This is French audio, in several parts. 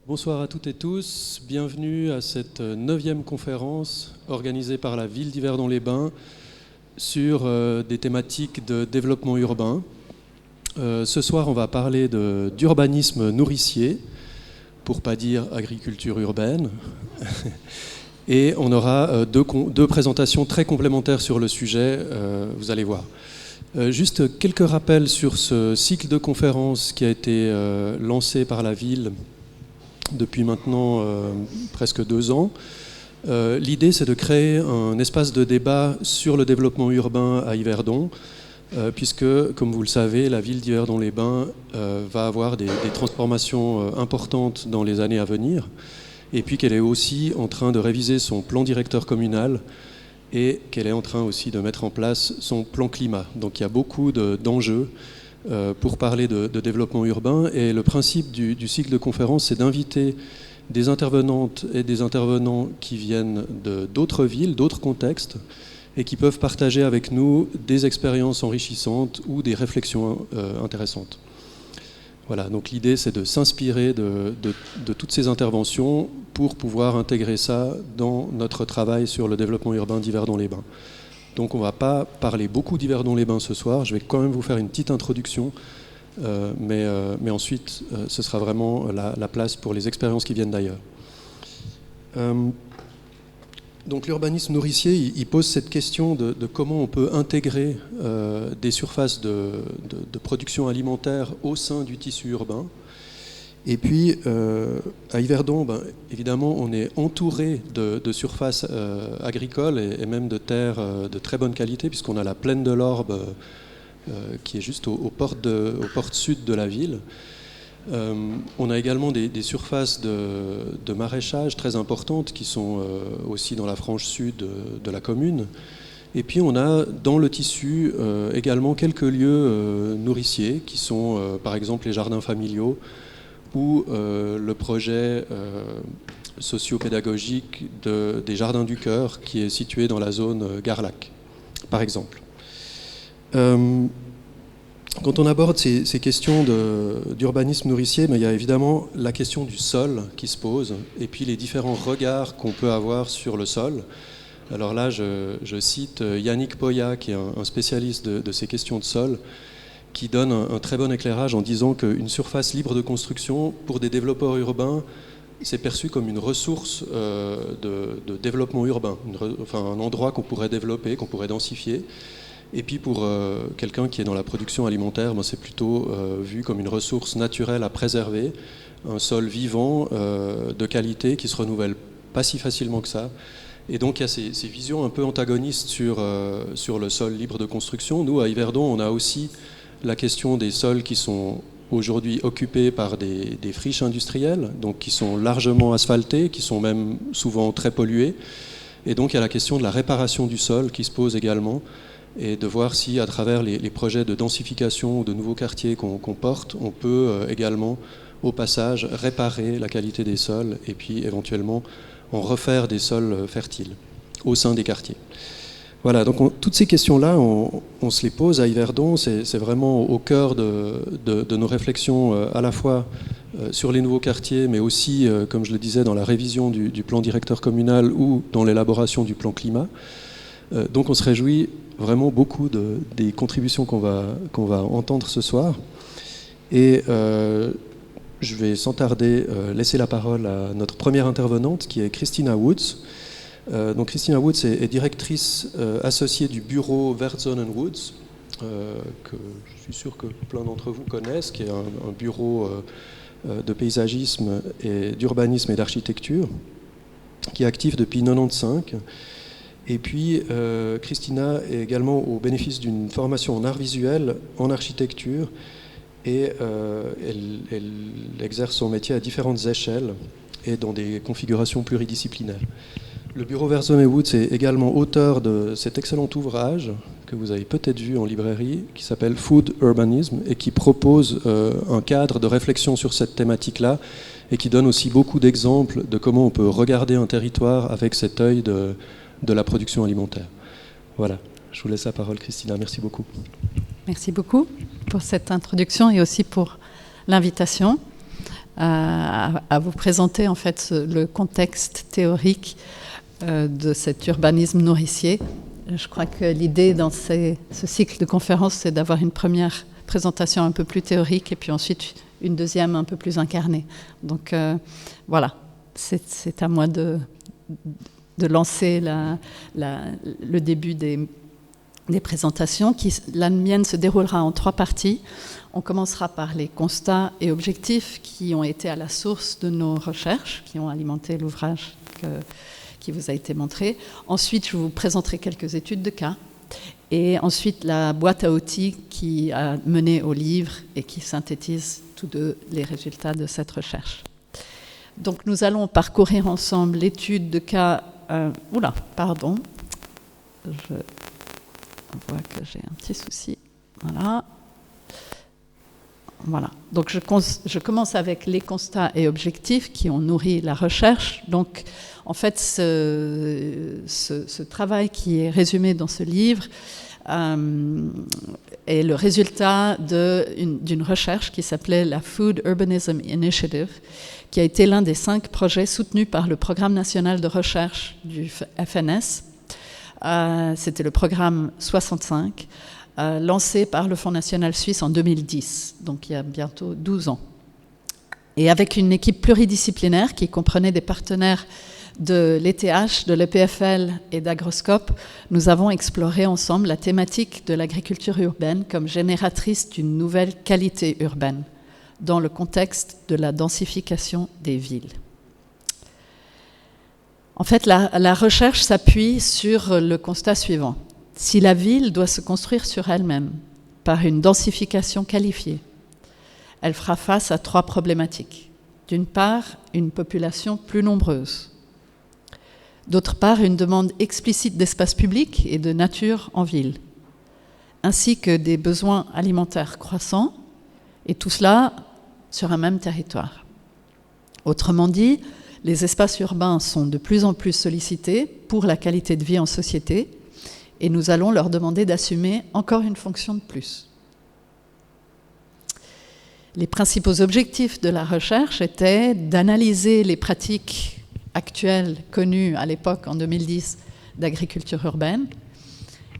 Bonsoir à toutes et tous, bienvenue à cette 9e conférence organisée par la ville d'Yverdon-les-Bains sur des thématiques de développement urbain. Ce soir, on va parler d'urbanisme nourricier, pour ne pas dire agriculture urbaine. Et on aura deux présentations très complémentaires sur le sujet, vous allez voir. Juste quelques rappels sur ce cycle de conférences qui a été lancé par la ville depuis maintenant presque 2 ans. L'idée, c'est de créer un espace de débat sur le développement urbain à Yverdon, puisque, comme vous le savez, la ville d'Yverdon-les-Bains va avoir des transformations importantes dans les années à venir, et puis qu'elle est aussi en train de réviser son plan directeur communal et qu'elle est en train aussi de mettre en place son plan climat. Donc il y a beaucoup d'enjeux pour parler de développement urbain, et le principe du cycle de conférences, c'est d'inviter des intervenantes et des intervenants qui viennent d'autres villes, d'autres contextes, et qui peuvent partager avec nous des expériences enrichissantes ou des réflexions intéressantes. Voilà, donc l'idée, c'est de s'inspirer de toutes ces interventions pour pouvoir intégrer ça dans notre travail sur le développement urbain d'Yverdon-les-Bains. Donc on ne va pas parler beaucoup d'Yverdon-les-Bains ce soir, je vais quand même vous faire une petite introduction, mais ensuite ce sera vraiment la place pour les expériences qui viennent d'ailleurs. Donc l'urbanisme nourricier, il pose cette question de comment on peut intégrer des surfaces de production alimentaire au sein du tissu urbain. Et puis, à Yverdon, évidemment, on est entouré de surfaces agricoles et même de terres de très bonne qualité, puisqu'on a la plaine de l'Orbe qui est juste aux portes sud de la ville. On a également des surfaces de maraîchage très importantes qui sont aussi dans la frange sud de la commune. Et puis on a dans le tissu également quelques lieux nourriciers qui sont par exemple les jardins familiaux, ou le projet socio-pédagogique des Jardins du Cœur, qui est situé dans la zone Garlac, par exemple. Quand on aborde ces questions d'urbanisme nourricier, il y a évidemment la question du sol qui se pose, et puis les différents regards qu'on peut avoir sur le sol. Alors là, je cite Yannick Poya, qui est un spécialiste de ces questions de sol, qui donne un très bon éclairage en disant qu'une surface libre de construction, pour des développeurs urbains, c'est perçu comme une ressource de développement urbain, un endroit qu'on pourrait développer, qu'on pourrait densifier. Et puis pour quelqu'un qui est dans la production alimentaire, c'est plutôt vu comme une ressource naturelle à préserver, un sol vivant, de qualité, qui se renouvelle pas si facilement que ça. Et donc il y a ces visions un peu antagonistes sur le sol libre de construction. Nous, à Yverdon, on a aussi la question des sols qui sont aujourd'hui occupés par des friches industrielles, donc qui sont largement asphaltées, qui sont même souvent très polluées. Et donc il y a la question de la réparation du sol qui se pose également, et de voir si à travers les projets de densification ou de nouveaux quartiers qu'on porte, on peut également au passage réparer la qualité des sols et puis éventuellement en refaire des sols fertiles au sein des quartiers. Voilà, donc toutes ces questions-là, on se les pose à Yverdon, c'est vraiment au cœur de nos réflexions, à la fois sur les nouveaux quartiers, mais aussi, comme je le disais, dans la révision du plan directeur communal ou dans l'élaboration du plan climat. Donc on se réjouit vraiment beaucoup des contributions qu'on va entendre ce soir. Et je vais sans tarder laisser la parole à notre première intervenante, qui est Christina Woods. Donc Christina Woods est directrice associée du bureau Wertzonen Woods, que je suis sûr que plein d'entre vous connaissent, qui est un bureau de paysagisme et d'urbanisme et d'architecture, qui est actif depuis 1995. Et puis Christina est également au bénéfice d'une formation en art visuel, en architecture, et elle exerce son métier à différentes échelles et dans des configurations pluridisciplinaires. Le bureau Wertzonen Woods est également auteur de cet excellent ouvrage que vous avez peut-être vu en librairie, qui s'appelle Food Urbanism, et qui propose un cadre de réflexion sur cette thématique-là, et qui donne aussi beaucoup d'exemples de comment on peut regarder un territoire avec cet œil de la production alimentaire. Voilà, je vous laisse la parole, Christina. Merci beaucoup. Merci beaucoup pour cette introduction et aussi pour l'invitation. à vous présenter en fait le contexte théorique de cet urbanisme nourricier. Je crois que l'idée dans ce cycle de conférences, c'est d'avoir une première présentation un peu plus théorique et puis ensuite une deuxième un peu plus incarnée. Donc voilà, c'est à moi de lancer le début des présentations. La mienne se déroulera en 3 parties. On commencera par les constats et objectifs qui ont été à la source de nos recherches, qui ont alimenté l'ouvrage qui vous a été montré. Ensuite, je vous présenterai quelques études de cas. Et ensuite, la boîte à outils qui a mené au livre et qui synthétise tous deux les résultats de cette recherche. Donc, nous allons parcourir ensemble l'étude de cas... pardon. Je vois que j'ai un petit souci. Voilà. Donc, je commence avec les constats et objectifs qui ont nourri la recherche. Donc, en fait, ce travail qui est résumé dans ce livre est le résultat d'une recherche qui s'appelait la Food Urbanism Initiative, qui a été l'un des 5 projets soutenus par le Programme national de recherche du FNS. C'était le programme 65, lancé par le Fonds national suisse en 2010, donc il y a bientôt 12 ans. Et avec une équipe pluridisciplinaire qui comprenait des partenaires de l'ETH, de l'EPFL et d'Agroscope, nous avons exploré ensemble la thématique de l'agriculture urbaine comme génératrice d'une nouvelle qualité urbaine dans le contexte de la densification des villes. En fait, la recherche s'appuie sur le constat suivant. Si la ville doit se construire sur elle-même par une densification qualifiée, elle fera face à 3 problématiques. D'une part, une population plus nombreuse. D'autre part, une demande explicite d'espace public et de nature en ville, ainsi que des besoins alimentaires croissants, et tout cela sur un même territoire. Autrement dit, les espaces urbains sont de plus en plus sollicités pour la qualité de vie en société, et nous allons leur demander d'assumer encore une fonction de plus. Les principaux objectifs de la recherche étaient d'analyser les pratiques actuelles connues à l'époque, en 2010, d'agriculture urbaine,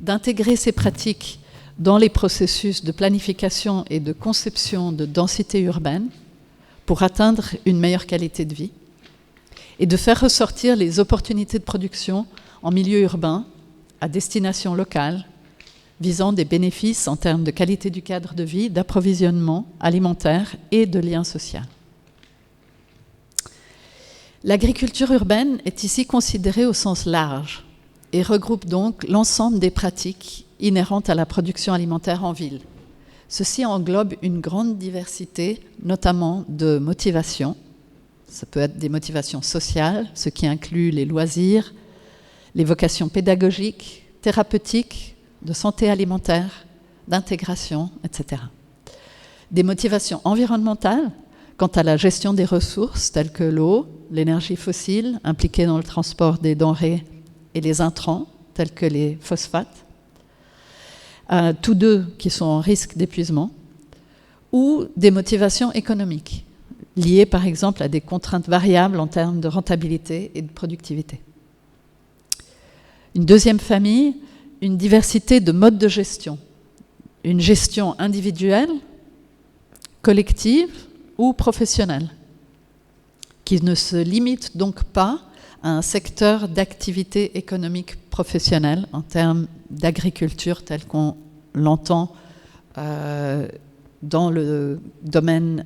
d'intégrer ces pratiques dans les processus de planification et de conception de densité urbaine pour atteindre une meilleure qualité de vie, et de faire ressortir les opportunités de production en milieu urbain à destination locale, visant des bénéfices en termes de qualité du cadre de vie, d'approvisionnement alimentaire et de lien social. L'agriculture urbaine est ici considérée au sens large et regroupe donc l'ensemble des pratiques inhérentes à la production alimentaire en ville. Ceci englobe une grande diversité, notamment de motivations. Ça peut être des motivations sociales, ce qui inclut les loisirs, les vocations pédagogiques, thérapeutiques, de santé alimentaire, d'intégration, etc. Des motivations environnementales, quant à la gestion des ressources telles que l'eau, l'énergie fossile impliquée dans le transport des denrées et les intrants tels que les phosphates, tous deux qui sont en risque d'épuisement, ou des motivations économiques, liées par exemple à des contraintes variables en termes de rentabilité et de productivité. Une deuxième famille, une diversité de modes de gestion, une gestion individuelle, collective ou professionnelle, qui ne se limite donc pas à un secteur d'activité économique professionnelle en termes d'agriculture tel qu'on l'entend dans le domaine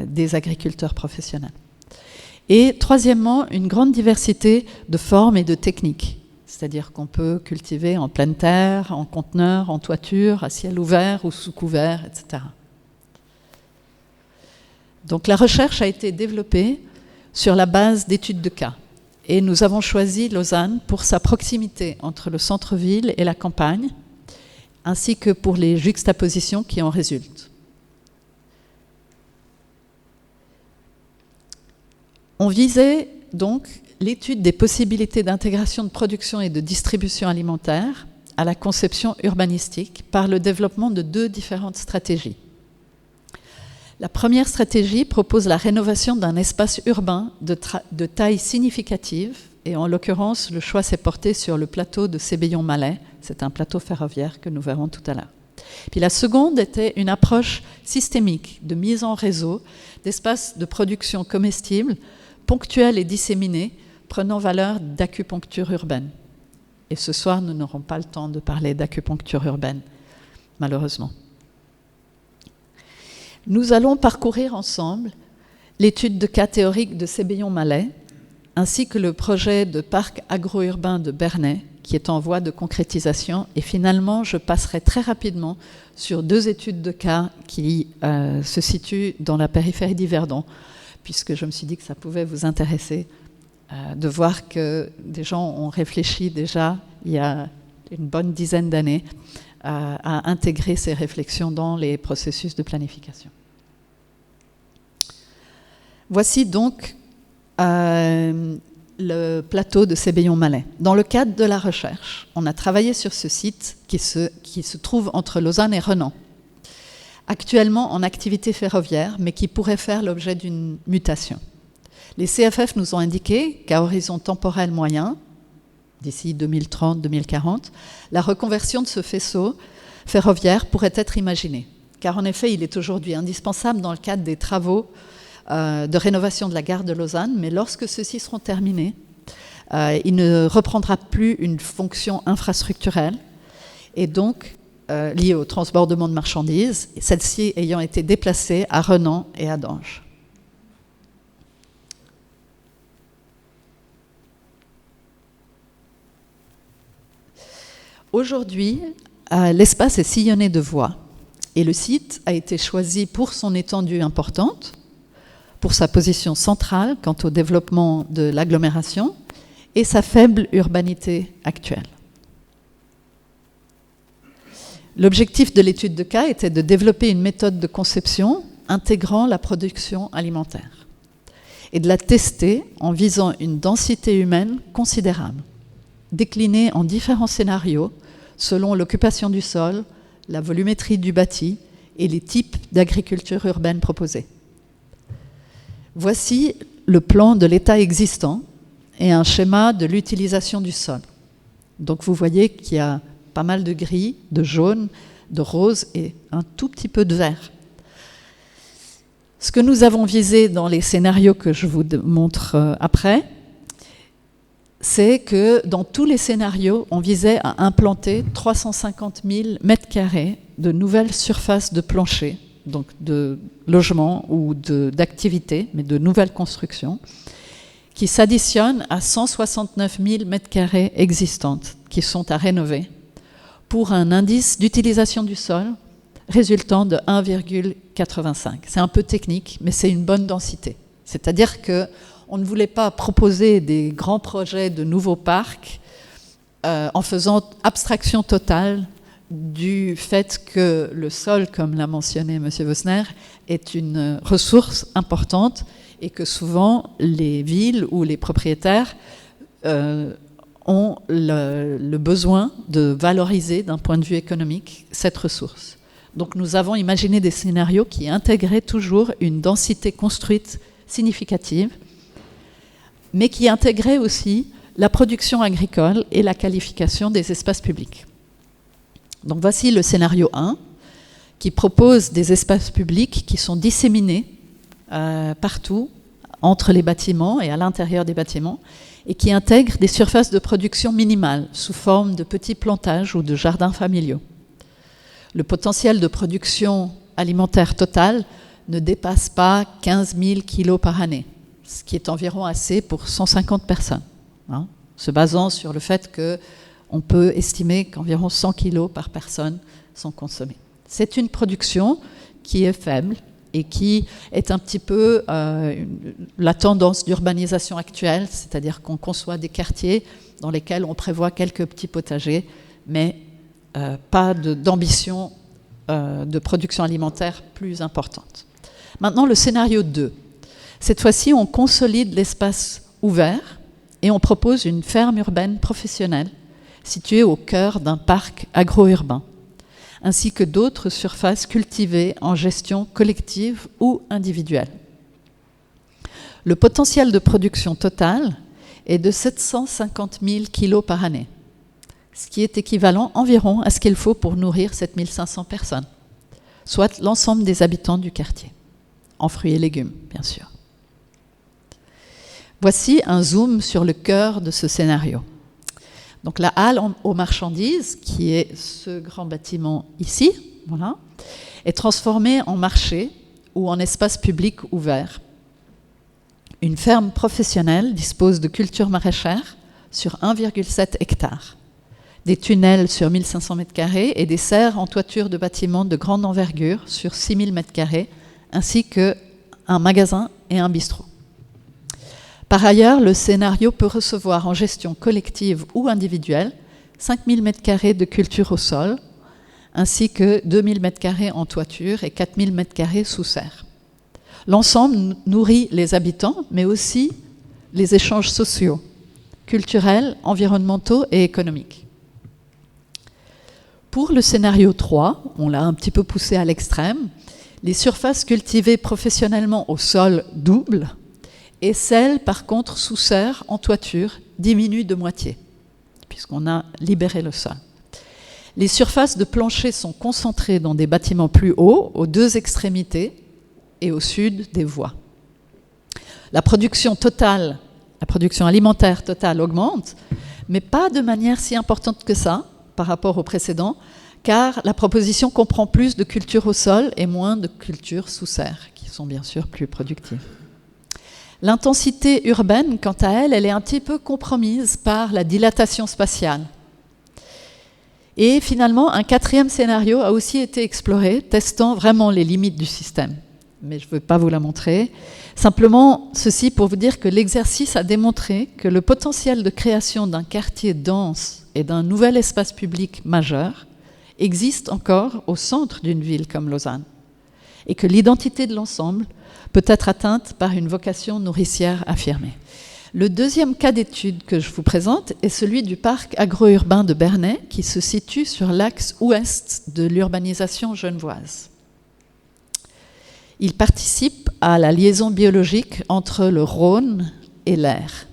des agriculteurs professionnels. Et troisièmement, une grande diversité de formes et de techniques, c'est-à-dire qu'on peut cultiver en pleine terre, en conteneur, en toiture, à ciel ouvert ou sous couvert, etc. Donc la recherche a été développée sur la base d'études de cas. Et nous avons choisi Lausanne pour sa proximité entre le centre-ville et la campagne, ainsi que pour les juxtapositions qui en résultent. On visait donc l'étude des possibilités d'intégration de production et de distribution alimentaire à la conception urbanistique par le développement de 2 différentes stratégies. La première stratégie propose la rénovation d'un espace urbain de taille significative, et en l'occurrence, le choix s'est porté sur le plateau de Sébillon-Malais. C'est un plateau ferroviaire que nous verrons tout à l'heure. Puis la seconde était une approche systémique de mise en réseau d'espaces de production comestibles, ponctuels et disséminés, prenant valeur d'acupuncture urbaine. Et ce soir, nous n'aurons pas le temps de parler d'acupuncture urbaine, malheureusement. Nous allons parcourir ensemble l'étude de cas théorique de Sébillon-Malais, ainsi que le projet de parc agro-urbain de Bernay, qui est en voie de concrétisation. Et finalement, je passerai très rapidement sur 2 études de cas qui se situent dans la périphérie d'Yverdon, puisque je me suis dit que ça pouvait vous intéresser de voir que des gens ont réfléchi déjà il y a une bonne dizaine d'années à intégrer ces réflexions dans les processus de planification. Voici donc le plateau de Sébillon-Malais. Dans le cadre de la recherche, on a travaillé sur ce site qui se trouve entre Lausanne et Renan, actuellement en activité ferroviaire, mais qui pourrait faire l'objet d'une mutation. Les CFF nous ont indiqué qu'à horizon temporel moyen, d'ici 2030-2040, la reconversion de ce faisceau ferroviaire pourrait être imaginée. Car en effet, il est aujourd'hui indispensable dans le cadre des travaux de rénovation de la gare de Lausanne, mais lorsque ceux-ci seront terminés, il ne reprendra plus une fonction infrastructurelle et donc liée au transbordement de marchandises, celle-ci ayant été déplacée à Renan et à Dange. Aujourd'hui, l'espace est sillonné de voies et le site a été choisi pour son étendue importante, pour sa position centrale quant au développement de l'agglomération et sa faible urbanité actuelle. L'objectif de l'étude de cas était de développer une méthode de conception intégrant la production alimentaire et de la tester en visant une densité humaine considérable, déclinée en différents scénarios selon l'occupation du sol, la volumétrie du bâti et les types d'agriculture urbaine proposés. Voici le plan de l'état existant et un schéma de l'utilisation du sol. Donc vous voyez qu'il y a pas mal de gris, de jaune, de rose et un tout petit peu de vert. Ce que nous avons visé dans les scénarios que je vous montre après, c'est que dans tous les scénarios, on visait à implanter 350 000 m² de nouvelles surfaces de plancher, donc de logements ou d'activités, mais de nouvelles constructions, qui s'additionnent à 169 000 m² existantes, qui sont à rénover, pour un indice d'utilisation du sol résultant de 1,85. C'est un peu technique, mais c'est une bonne densité. C'est-à-dire qu'on ne voulait pas proposer des grands projets de nouveaux parcs en faisant abstraction totale du fait que le sol, comme l'a mentionné M. Vosner, est une ressource importante et que souvent les villes ou les propriétaires ont le besoin de valoriser d'un point de vue économique cette ressource. Donc nous avons imaginé des scénarios qui intégraient toujours une densité construite significative, mais qui intégraient aussi la production agricole et la qualification des espaces publics. Donc voici le scénario 1, qui propose des espaces publics qui sont disséminés partout, entre les bâtiments et à l'intérieur des bâtiments, et qui intègrent des surfaces de production minimales, sous forme de petits plantages ou de jardins familiaux. Le potentiel de production alimentaire total ne dépasse pas 15 000 kilos par année, ce qui est environ assez pour 150 personnes, hein, se basant sur le fait qu'on peut estimer qu'environ 100 kilos par personne sont consommés. C'est une production qui est faible et qui est un petit peu la tendance d'urbanisation actuelle, c'est-à-dire qu'on conçoit des quartiers dans lesquels on prévoit quelques petits potagers, mais pas d'ambition de production alimentaire plus importante. Maintenant, le scénario 2. Cette fois-ci, on consolide l'espace ouvert et on propose une ferme urbaine professionnelle située au cœur d'un parc agro-urbain. ainsi que d'autres surfaces cultivées en gestion collective ou individuelle. Le potentiel de production total est de 750 000 kg par année, ce qui est équivalent environ à ce qu'il faut pour nourrir 7 500 personnes, soit l'ensemble des habitants du quartier, en fruits et légumes, bien sûr. Voici un zoom sur le cœur de ce scénario. Donc la halle aux marchandises, qui est ce grand bâtiment ici, voilà, est transformée en marché ou en espace public ouvert. Une ferme professionnelle dispose de cultures maraîchères sur 1,7 hectare, des tunnels sur 1500 m² et des serres en toiture de bâtiments de grande envergure sur 6000 m², ainsi qu'un magasin et un bistrot. Par ailleurs, le scénario peut recevoir en gestion collective ou individuelle 5000 m² de culture au sol, ainsi que 2000 m² en toiture et 4000 m² sous serre. L'ensemble nourrit les habitants, mais aussi les échanges sociaux, culturels, environnementaux et économiques. Pour le scénario 3, on l'a un petit peu poussé à l'extrême, les surfaces cultivées professionnellement au sol doublent, et celles, par contre, sous serre, en toiture, diminuent de moitié, puisqu'on a libéré le sol. Les surfaces de plancher sont concentrées dans des bâtiments plus hauts, aux deux extrémités, et au sud des voies. La production alimentaire totale augmente, mais pas de manière si importante que ça, par rapport au précédent, car la proposition comprend plus de cultures au sol et moins de cultures sous serre, qui sont bien sûr plus productives. L'intensité urbaine, quant à elle, elle est un petit peu compromise par la dilatation spatiale. Et finalement, un quatrième scénario a aussi été exploré, testant vraiment les limites du système. Mais je ne veux pas vous la montrer. Simplement, ceci pour vous dire que l'exercice a démontré que le potentiel de création d'un quartier dense et d'un nouvel espace public majeur existe encore au centre d'une ville comme Lausanne, et que l'identité de l'ensemble peut être atteinte par une vocation nourricière affirmée. Le deuxième cas d'étude que je vous présente est celui du parc agro-urbain de Bernay, qui se situe sur l'axe ouest de l'urbanisation genevoise. Il participe à la liaison biologique entre le Rhône et l'Aire.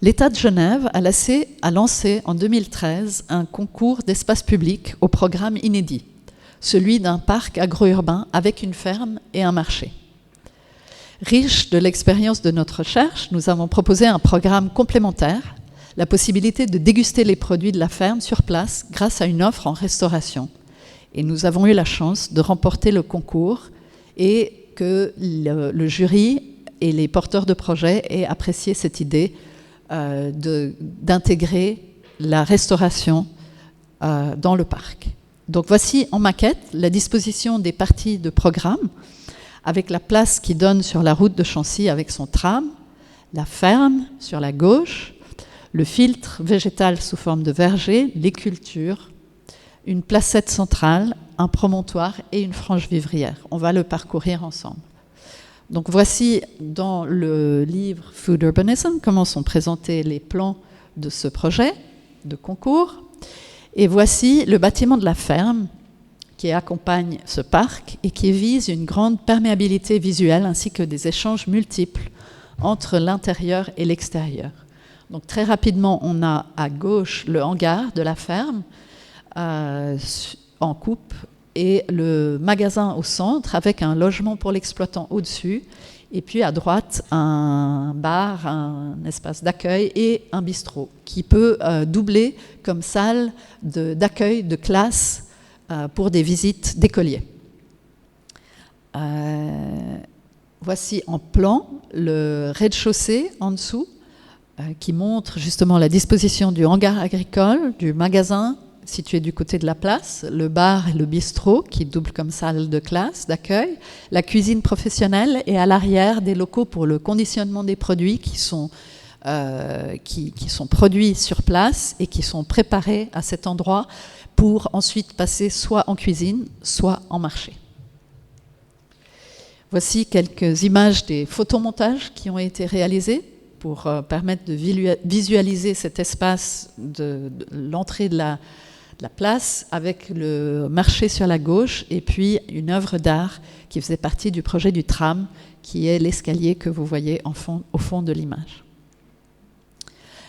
L'État de Genève a lancé en 2013 un concours d'espace public au programme inédit, celui d'un parc agro-urbain avec une ferme et un marché. Riche de l'expérience de notre recherche, nous avons proposé un programme complémentaire, la possibilité de déguster les produits de la ferme sur place grâce à une offre en restauration. Et nous avons eu la chance de remporter le concours et que le jury et les porteurs de projets aient apprécié cette idée d'intégrer la restauration dans le parc. Donc voici en maquette la disposition des parties de programme avec la place qui donne sur la route de Chancy avec son tram, la ferme sur la gauche, le filtre végétal sous forme de verger, les cultures, une placette centrale, un promontoire et une frange vivrière. On va le parcourir ensemble. Donc voici dans le livre Food Urbanism comment sont présentés les plans de ce projet de concours. Et voici le bâtiment de la ferme qui accompagne ce parc et qui vise une grande perméabilité visuelle ainsi que des échanges multiples entre l'intérieur et l'extérieur. Donc très rapidement, on a à gauche le hangar de la ferme en coupe et le magasin au centre avec un logement pour l'exploitant au-dessus. Et puis à droite, un bar, un espace d'accueil et un bistrot qui peut doubler comme salle d'accueil de classe pour des visites d'écoliers. Voici en plan le rez-de-chaussée en dessous qui montre justement la disposition du hangar agricole, du magasin situé du côté de la place, le bar et le bistrot qui doublent comme salle de classe, d'accueil, la cuisine professionnelle et à l'arrière des locaux pour le conditionnement des produits qui sont produits sur place et qui sont préparés à cet endroit pour ensuite passer soit en cuisine, soit en marché. Voici quelques images des photomontages qui ont été réalisés pour permettre de visualiser cet espace de l'entrée de la place avec le marché sur la gauche et puis une œuvre d'art qui faisait partie du projet du tram, qui est l'escalier que vous voyez au fond de l'image.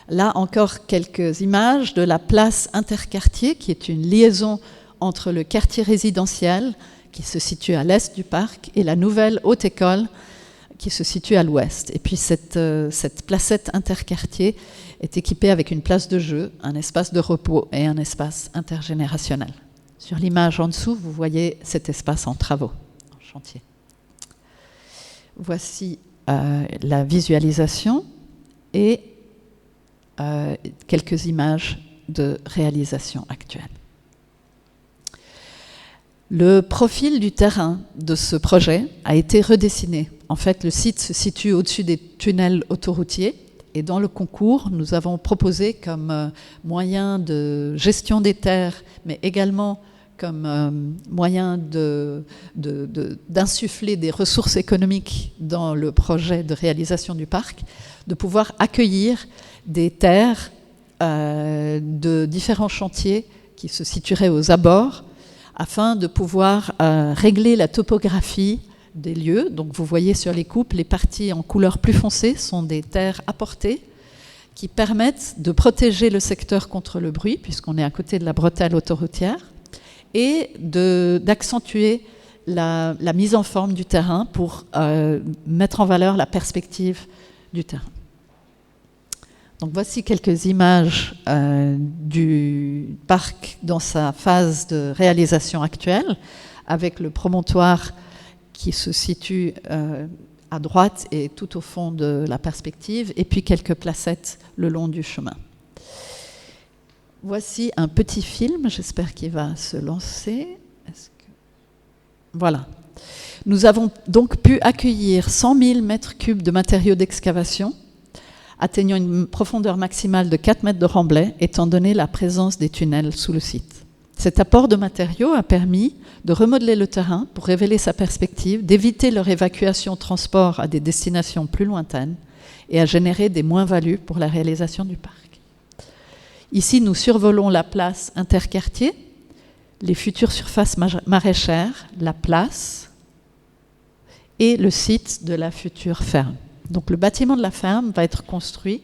Là encore quelques images de la place Interquartier, qui est une liaison entre le quartier résidentiel, qui se situe à l'est du parc, et la nouvelle haute école, qui se situe à l'ouest. Et puis cette placette Interquartier est équipée avec une place de jeu, un espace de repos et un espace intergénérationnel. Sur l'image en dessous, vous voyez cet espace en travaux, en chantier. Voici la visualisation et quelques images de réalisation actuelle. Le profil du terrain de ce projet a été redessiné. En fait, le site se situe au-dessus des tunnels autoroutiers et dans le concours, nous avons proposé comme moyen de gestion des terres, mais également comme moyen d'insuffler des ressources économiques dans le projet de réalisation du parc, de pouvoir accueillir des terres de différents chantiers qui se situeraient aux abords, afin de pouvoir régler la topographie des lieux. Donc vous voyez sur les coupes, les parties en couleur plus foncée sont des terres apportées qui permettent de protéger le secteur contre le bruit, puisqu'on est à côté de la bretelle autoroutière, et d'accentuer la mise en forme du terrain pour mettre en valeur la perspective du terrain. Donc voici quelques images du parc dans sa phase de réalisation actuelle, avec le promontoire qui se situe à droite et tout au fond de la perspective, et puis quelques placettes le long du chemin. Voici un petit film, j'espère qu'il va se lancer. Voilà. Nous avons donc pu accueillir 100 000 mètres cubes de matériaux d'excavation, atteignant une profondeur maximale de 4 mètres de remblai, étant donné la présence des tunnels sous le site. Cet apport de matériaux a permis de remodeler le terrain pour révéler sa perspective, d'éviter leur évacuation-transport à des destinations plus lointaines et à générer des moins-values pour la réalisation du parc. Ici, nous survolons la place Interquartier, les futures surfaces maraîchères, la place et le site de la future ferme. Donc le bâtiment de la ferme va être construit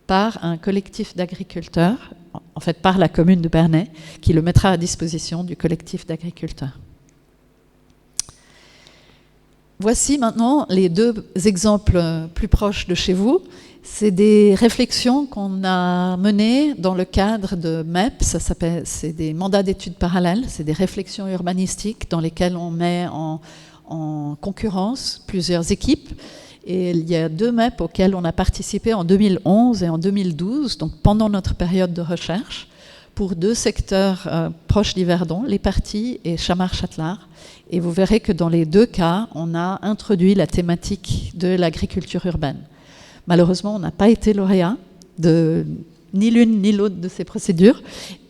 par un collectif d'agriculteurs, en fait par la commune de Bernay, qui le mettra à disposition du collectif d'agriculteurs. Voici maintenant les deux exemples plus proches de chez vous. C'est des réflexions qu'on a menées dans le cadre de MEP, c'est des mandats d'études parallèles, c'est des réflexions urbanistiques dans lesquelles on met en concurrence plusieurs équipes. Et il y a 2 MEP auxquels on a participé en 2011 et en 2012, donc pendant notre période de recherche, pour 2 secteurs proches d'Yverdon, Les Parties et Chamard-Châtelard. Et vous verrez que dans les 2 cas, on a introduit la thématique de l'agriculture urbaine. Malheureusement, on n'a pas été lauréat de ni l'une ni l'autre de ces procédures.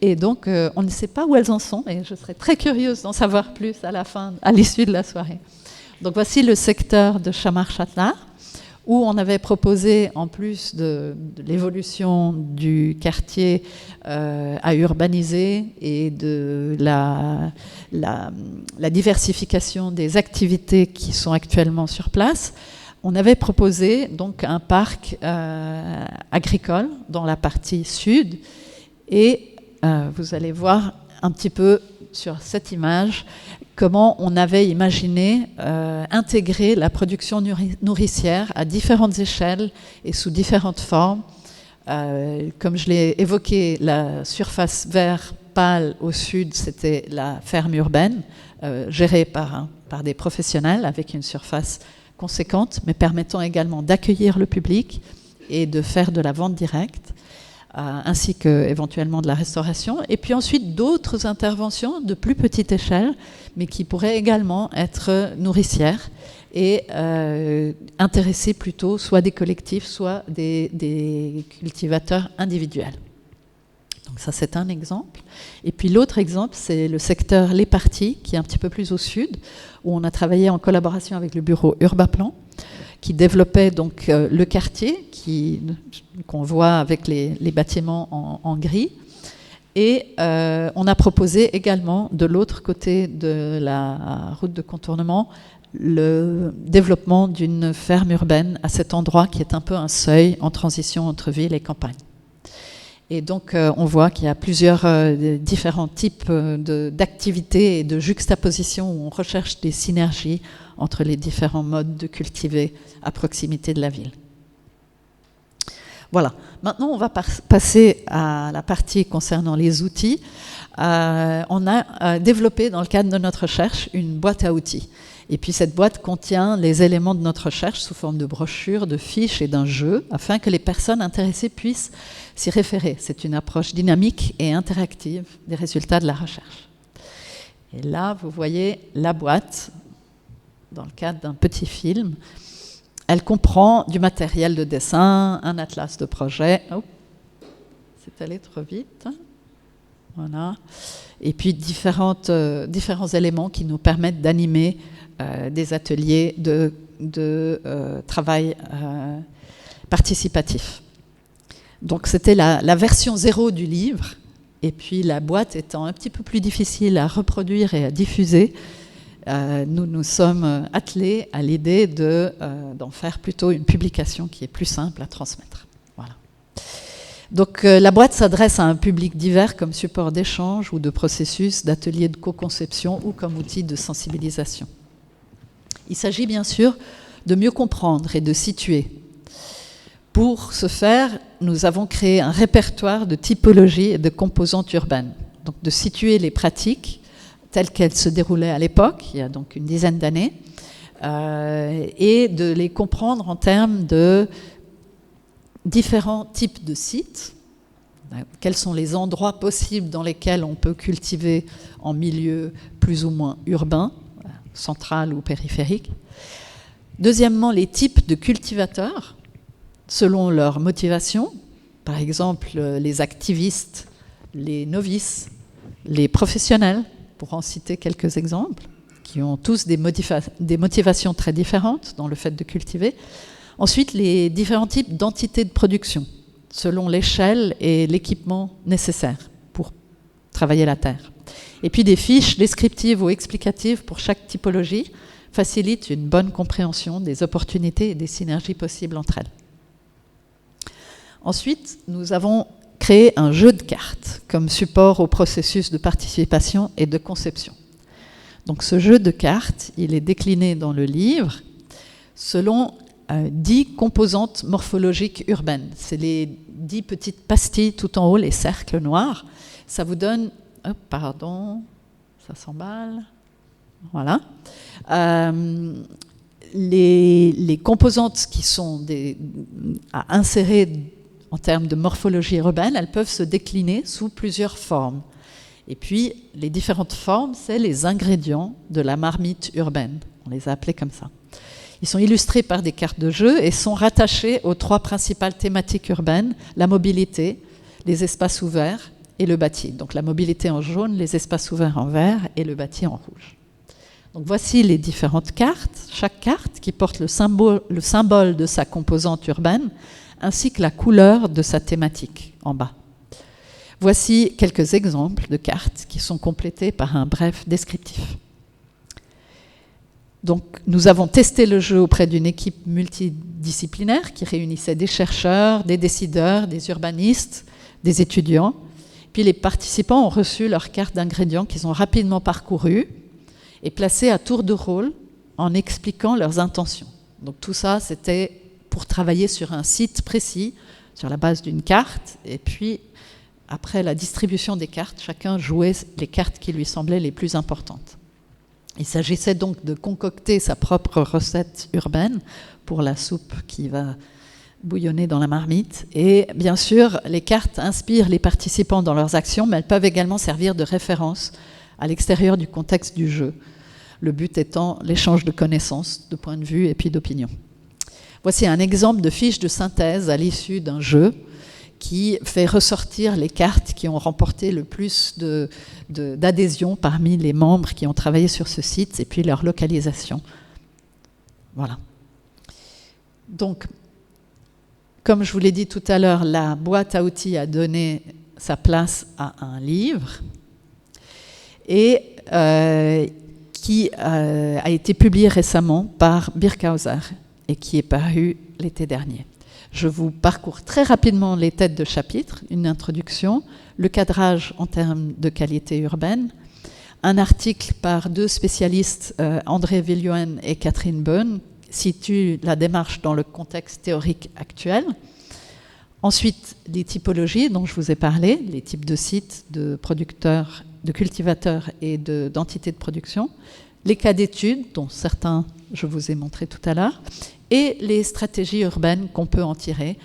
Et donc, on ne sait pas où elles en sont. Et je serais très curieuse d'en savoir plus à l'issue de la soirée. Donc voici le secteur de Chamard-Châtelard, où on avait proposé, en plus de l'évolution du quartier à urbaniser et de la diversification des activités qui sont actuellement sur place, on avait proposé donc un parc agricole dans la partie sud. Et vous allez voir un petit peu sur cette image comment on avait imaginé intégrer la production nourricière à différentes échelles et sous différentes formes. Comme je l'ai évoqué, la surface vert pâle au sud, c'était la ferme urbaine, gérée par des professionnels avec une surface conséquente, mais permettant également d'accueillir le public et de faire de la vente directe, ainsi qu'éventuellement de la restauration. Et puis ensuite d'autres interventions de plus petite échelle, mais qui pourraient également être nourricières et intéresser plutôt soit des collectifs, soit des cultivateurs individuels. Donc ça, c'est un exemple. Et puis l'autre exemple, c'est le secteur Les Parties, qui est un petit peu plus au sud, où on a travaillé en collaboration avec le bureau Urbaplan, qui développait donc le quartier qu'on voit avec les bâtiments en gris. Et on a proposé également, de l'autre côté de la route de contournement, le développement d'une ferme urbaine à cet endroit qui est un peu un seuil en transition entre ville et campagne. Et donc on voit qu'il y a plusieurs différents types d'activités et de juxtapositions où on recherche des synergies entre les différents modes de cultiver à proximité de la ville. Voilà. Maintenant, on va passer à la partie concernant les outils. On a développé, dans le cadre de notre recherche, une boîte à outils. Et puis, cette boîte contient les éléments de notre recherche sous forme de brochures, de fiches et d'un jeu, afin que les personnes intéressées puissent s'y référer. C'est une approche dynamique et interactive des résultats de la recherche. Et là, vous voyez la boîte, dans le cadre d'un petit film. Elle comprend du matériel de dessin, un atlas de projet. Oh, c'est allé trop vite. Voilà. Et puis différents éléments qui nous permettent d'animer des ateliers de travail participatif. Donc c'était la version 0 du livre. Et puis la boîte étant un petit peu plus difficile à reproduire et à diffuser, nous nous sommes attelés à l'idée d'en faire plutôt une publication qui est plus simple à transmettre. Voilà. Donc la boîte s'adresse à un public divers comme support d'échange ou de processus, d'ateliers de co-conception ou comme outil de sensibilisation. Il s'agit bien sûr de mieux comprendre et de situer. Pour ce faire, nous avons créé un répertoire de typologies et de composantes urbaines. Donc de situer les pratiques telles qu'elles se déroulaient à l'époque, il y a donc une dizaine d'années, et de les comprendre en termes de différents types de sites, quels sont les endroits possibles dans lesquels on peut cultiver en milieu plus ou moins urbain, central ou périphérique. Deuxièmement, les types de cultivateurs, selon leur motivation, par exemple les activistes, les novices, les professionnels, pour en citer quelques exemples, qui ont tous des motivations très différentes dans le fait de cultiver. Ensuite, les différents types d'entités de production, selon l'échelle et l'équipement nécessaires pour travailler la terre. Et puis des fiches descriptives ou explicatives pour chaque typologie facilitent une bonne compréhension des opportunités et des synergies possibles entre elles. Ensuite, nous avons créé un jeu de cartes comme support au processus de participation et de conception. Donc ce jeu de cartes, il est décliné dans le livre selon 10 composantes morphologiques urbaines. C'est les 10 petites pastilles tout en haut, les cercles noirs. Ça vous donne... Oh, pardon, ça s'emballe. Voilà. Les composantes qui sont à insérer en termes de morphologie urbaine, elles peuvent se décliner sous plusieurs formes. Et puis, les différentes formes, c'est les ingrédients de la marmite urbaine. On les a appelés comme ça. Ils sont illustrés par des cartes de jeu et sont rattachés aux 3 principales thématiques urbaines, la mobilité, les espaces ouverts et le bâti. Donc la mobilité en jaune, les espaces ouverts en vert et le bâti en rouge. Donc voici les différentes cartes, chaque carte qui porte le symbole de sa composante urbaine, ainsi que la couleur de sa thématique en bas. Voici quelques exemples de cartes qui sont complétées par un bref descriptif. Donc, nous avons testé le jeu auprès d'une équipe multidisciplinaire qui réunissait des chercheurs, des décideurs, des urbanistes, des étudiants. Puis les participants ont reçu leurs cartes d'ingrédients qu'ils ont rapidement parcourues et placées à tour de rôle en expliquant leurs intentions. Donc tout ça, c'était pour travailler sur un site précis, sur la base d'une carte, et puis après la distribution des cartes, chacun jouait les cartes qui lui semblaient les plus importantes. Il s'agissait donc de concocter sa propre recette urbaine pour la soupe qui va bouillonner dans la marmite. Et bien sûr, les cartes inspirent les participants dans leurs actions, mais elles peuvent également servir de référence à l'extérieur du contexte du jeu. Le but étant l'échange de connaissances, de points de vue et puis d'opinions. Voici un exemple de fiche de synthèse à l'issue d'un jeu qui fait ressortir les cartes qui ont remporté le plus d'adhésion parmi les membres qui ont travaillé sur ce site et puis leur localisation. Voilà. Donc, comme je vous l'ai dit tout à l'heure, la boîte à outils a donné sa place à un livre et qui a été publié récemment par Birkhäuser et qui est paru l'été dernier. Je vous parcours très rapidement les têtes de chapitre, une introduction, le cadrage en termes de qualité urbaine, un article par deux spécialistes, André Viljoen et Catherine Bøhn, situe la démarche dans le contexte théorique actuel. Ensuite, les typologies dont je vous ai parlé, les types de sites, de producteurs, de cultivateurs et d'entités de production, les cas d'études, dont certains je vous ai montré tout à l'heure, et les stratégies urbaines qu'on peut en tirer,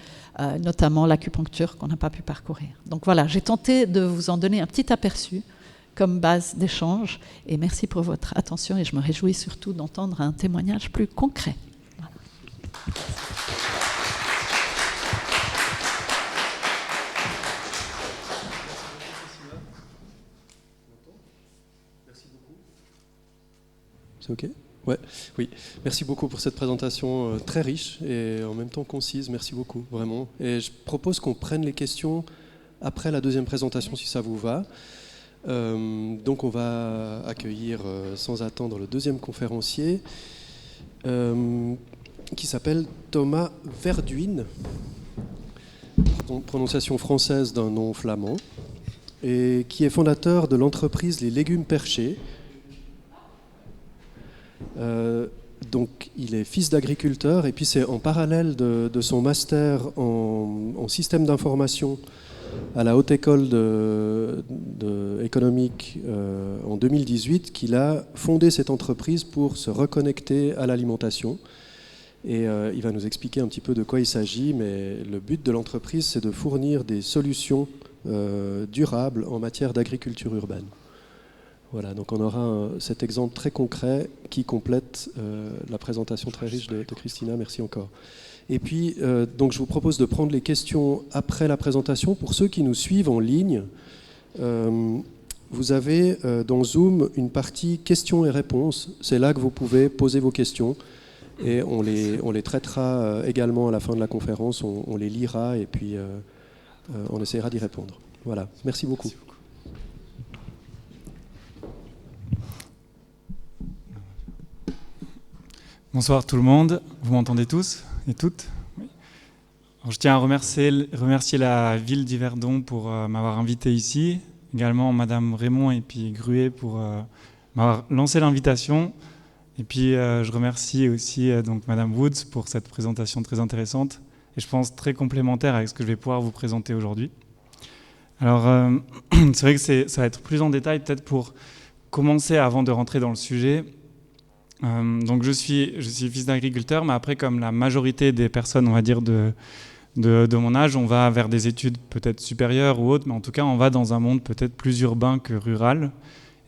notamment l'acupuncture qu'on n'a pas pu parcourir. Donc voilà, j'ai tenté de vous en donner un petit aperçu comme base d'échange, et merci pour votre attention, et je me réjouis surtout d'entendre un témoignage plus concret. Voilà. C'est OK ? Ouais, oui. Merci beaucoup pour cette présentation très riche et en même temps concise. Merci beaucoup, vraiment. Et je propose qu'on prenne les questions après la deuxième présentation, si ça vous va. Donc on va accueillir sans attendre le deuxième conférencier qui s'appelle Thomas Verduin, prononciation française d'un nom flamand, et qui est fondateur de l'entreprise Les Légumes Perchés. Donc il est fils d'agriculteur et puis c'est en parallèle de son master en système d'information à la Haute École économique en 2018 qu'il a fondé cette entreprise pour se reconnecter à l'alimentation. Et il va nous expliquer un petit peu de quoi il s'agit, mais le but de l'entreprise, c'est de fournir des solutions durables en matière d'agriculture urbaine. Voilà, donc on aura cet exemple très concret qui complète la présentation très riche de Christina. Merci encore. Et puis, donc je vous propose de prendre les questions après la présentation. Pour ceux qui nous suivent en ligne, vous avez dans Zoom une partie questions et réponses. C'est là que vous pouvez poser vos questions et on les traitera également à la fin de la conférence. On les lira et puis on essaiera d'y répondre. Voilà, merci beaucoup. Bonsoir tout le monde, vous m'entendez tous et toutes ? Oui. Alors, je tiens à remercier la ville d'Yverdon pour m'avoir invité ici, également Madame Raymond et puis Gruet pour m'avoir lancé l'invitation, et puis je remercie aussi donc Madame Woods pour cette présentation très intéressante et je pense très complémentaire avec ce que je vais pouvoir vous présenter aujourd'hui. Alors c'est vrai que ça va être plus en détail peut-être pour commencer avant de rentrer dans le sujet. Donc je suis fils d'agriculteur, mais après, comme la majorité des personnes, on va dire, de mon âge, on va vers des études peut-être supérieures ou autres, mais en tout cas, on va dans un monde peut-être plus urbain que rural.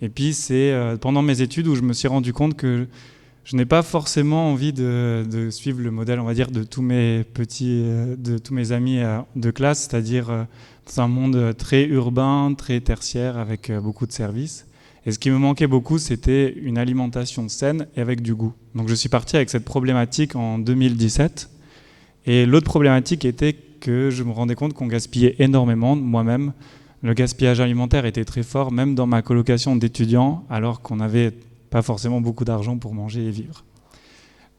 Et puis, c'est pendant mes études où je me suis rendu compte que je n'ai pas forcément envie de suivre le modèle, on va dire, de tous mes amis de classe, c'est-à-dire dans un monde très urbain, très tertiaire, avec beaucoup de services. Et ce qui me manquait beaucoup, c'était une alimentation saine et avec du goût. Donc je suis parti avec cette problématique en 2017. Et l'autre problématique était que je me rendais compte qu'on gaspillait énormément moi-même. Le gaspillage alimentaire était très fort, même dans ma colocation d'étudiants, alors qu'on n'avait pas forcément beaucoup d'argent pour manger et vivre.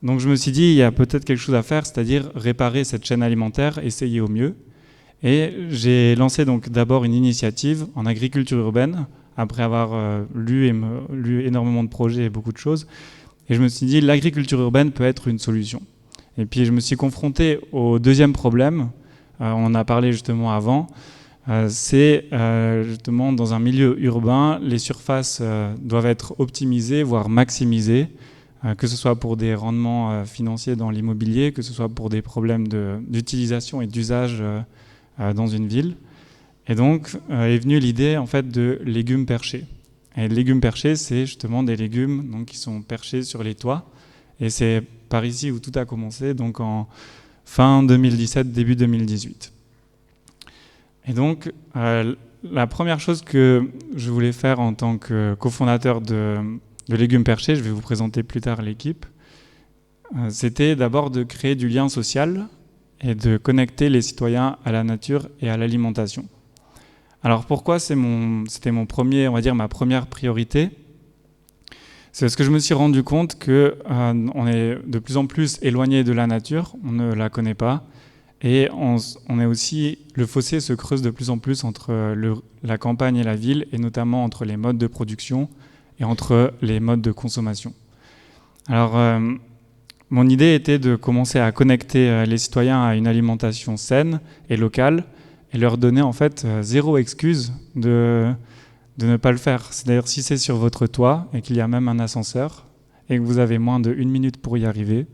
Donc je me suis dit, il y a peut-être quelque chose à faire, c'est-à-dire réparer cette chaîne alimentaire, essayer au mieux. Et j'ai lancé donc d'abord une initiative en agriculture urbaine, après avoir lu énormément de projets et beaucoup de choses. Et je me suis dit, l'agriculture urbaine peut être une solution. Et puis je me suis confronté au deuxième problème, on en a parlé justement avant, c'est justement dans un milieu urbain, les surfaces doivent être optimisées, voire maximisées, que ce soit pour des rendements financiers dans l'immobilier, que ce soit pour des problèmes d'utilisation et d'usage dans une ville. Et donc est venue l'idée en fait de légumes perchés. Et les légumes perchés, c'est justement des légumes donc, qui sont perchés sur les toits. Et c'est par ici où tout a commencé, donc en fin 2017, début 2018. Et donc la première chose que je voulais faire en tant que cofondateur de légumes perchés, je vais vous présenter plus tard l'équipe, c'était d'abord de créer du lien social et de connecter les citoyens à la nature et à l'alimentation. Alors pourquoi c'était mon premier, on va dire ma première priorité? C'est parce que je me suis rendu compte que on est de plus en plus éloigné de la nature, on ne la connaît pas, et on est aussi, le fossé se creuse de plus en plus entre la campagne et la ville, et notamment entre les modes de production et entre les modes de consommation. Alors, mon idée était de commencer à connecter les citoyens à une alimentation saine et locale, et leur donner en fait zéro excuse de ne pas le faire. C'est-à-dire si c'est sur votre toit et qu'il y a même un ascenseur et que vous avez moins de 1 minute pour y arriver,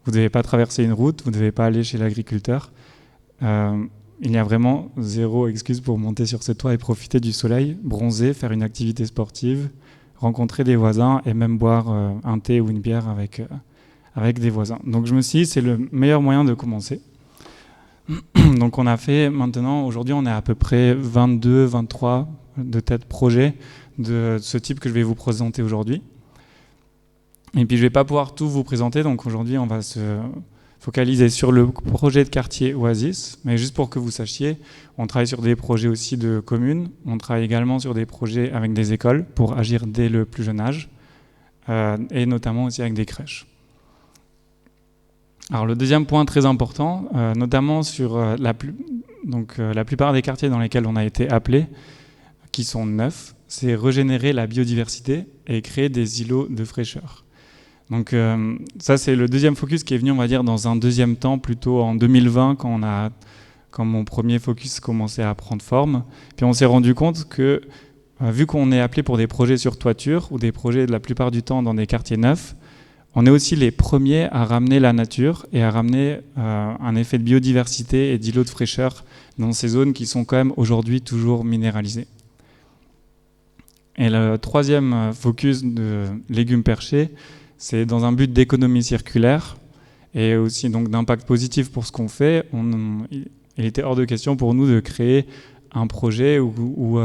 vous ne devez pas traverser une route, vous ne devez pas aller chez l'agriculteur. Il y a vraiment zéro excuse pour monter sur ce toit et profiter du soleil, bronzer, faire une activité sportive, rencontrer des voisins et même boire un thé ou une bière avec des voisins. Donc je me suis dit, c'est le meilleur moyen de commencer. Donc on a fait maintenant, aujourd'hui on est à peu près 22, 23 de têtes projets de ce type que je vais vous présenter aujourd'hui. Et puis je ne vais pas pouvoir tout vous présenter, donc aujourd'hui on va se focaliser sur le projet de quartier Oasis, mais juste pour que vous sachiez, on travaille sur des projets aussi de communes, on travaille également sur des projets avec des écoles pour agir dès le plus jeune âge, et notamment aussi avec des crèches. Alors le deuxième point très important, notamment sur la plupart des quartiers dans lesquels on a été appelé, qui sont neufs, c'est régénérer la biodiversité et créer des îlots de fraîcheur. Donc ça c'est le deuxième focus qui est venu, on va dire, dans un deuxième temps, plutôt en 2020, quand mon premier focus commençait à prendre forme. Puis on s'est rendu compte que, vu qu'on est appelé pour des projets sur toiture, ou des projets de la plupart du temps dans des quartiers neufs, on est aussi les premiers à ramener la nature et à ramener un effet de biodiversité et d'îlots de fraîcheur dans ces zones qui sont quand même aujourd'hui toujours minéralisées. Et le troisième focus de légumes perchés, c'est dans un but d'économie circulaire et aussi donc d'impact positif pour ce qu'on fait. Il était hors de question pour nous de créer un projet ou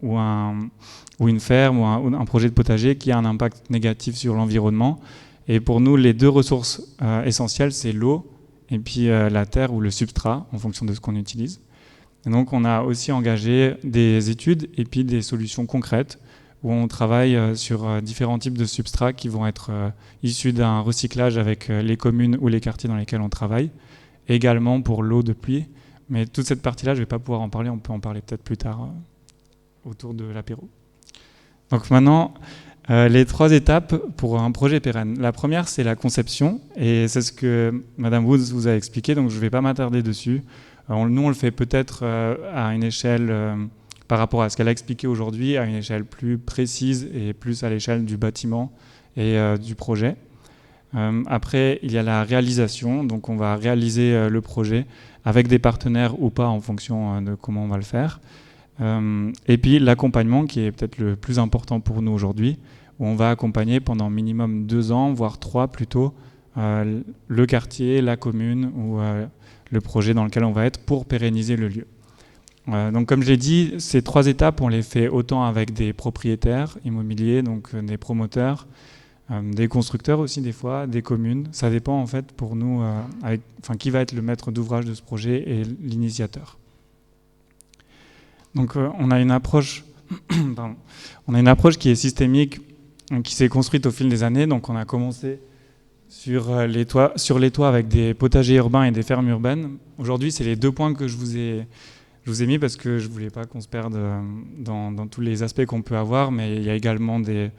une ferme ou un projet de potager qui a un impact négatif sur l'environnement. Et pour nous, les deux ressources essentielles, c'est l'eau et puis la terre ou le substrat, en fonction de ce qu'on utilise. Et donc on a aussi engagé des études et puis des solutions concrètes où on travaille sur différents types de substrats qui vont être issus d'un recyclage avec les communes ou les quartiers dans lesquels on travaille, également pour l'eau de pluie. Mais toute cette partie-là, je ne vais pas pouvoir en parler, on peut en parler peut-être plus tard autour de l'apéro. Donc maintenant, les 3 étapes pour un projet pérenne. La première, c'est la conception, et c'est ce que Madame Woods vous a expliqué, donc je ne vais pas m'attarder dessus. Nous, on le fait peut-être à une échelle, par rapport à ce qu'elle a expliqué aujourd'hui, à une échelle plus précise et plus à l'échelle du bâtiment et du projet. Après, il y a la réalisation, donc on va réaliser le projet avec des partenaires ou pas en fonction de comment on va le faire. Et puis l'accompagnement qui est peut-être le plus important pour nous aujourd'hui, où on va accompagner pendant minimum 2 ans, voire 3 plutôt, le quartier, la commune ou le projet dans lequel on va être pour pérenniser le lieu. Donc comme je l'ai dit, ces 3 étapes, on les fait autant avec des propriétaires immobiliers, donc des promoteurs, des constructeurs aussi des fois, des communes. Ça dépend en fait pour nous qui va être le maître d'ouvrage de ce projet et l'initiateur. Donc on a une approche qui est systémique, qui s'est construite au fil des années. Donc on a commencé sur les toits avec des potagers urbains et des fermes urbaines. Aujourd'hui, c'est les 2 points que je vous ai mis parce que je ne voulais pas qu'on se perde dans tous les aspects qu'on peut avoir, mais il y a également des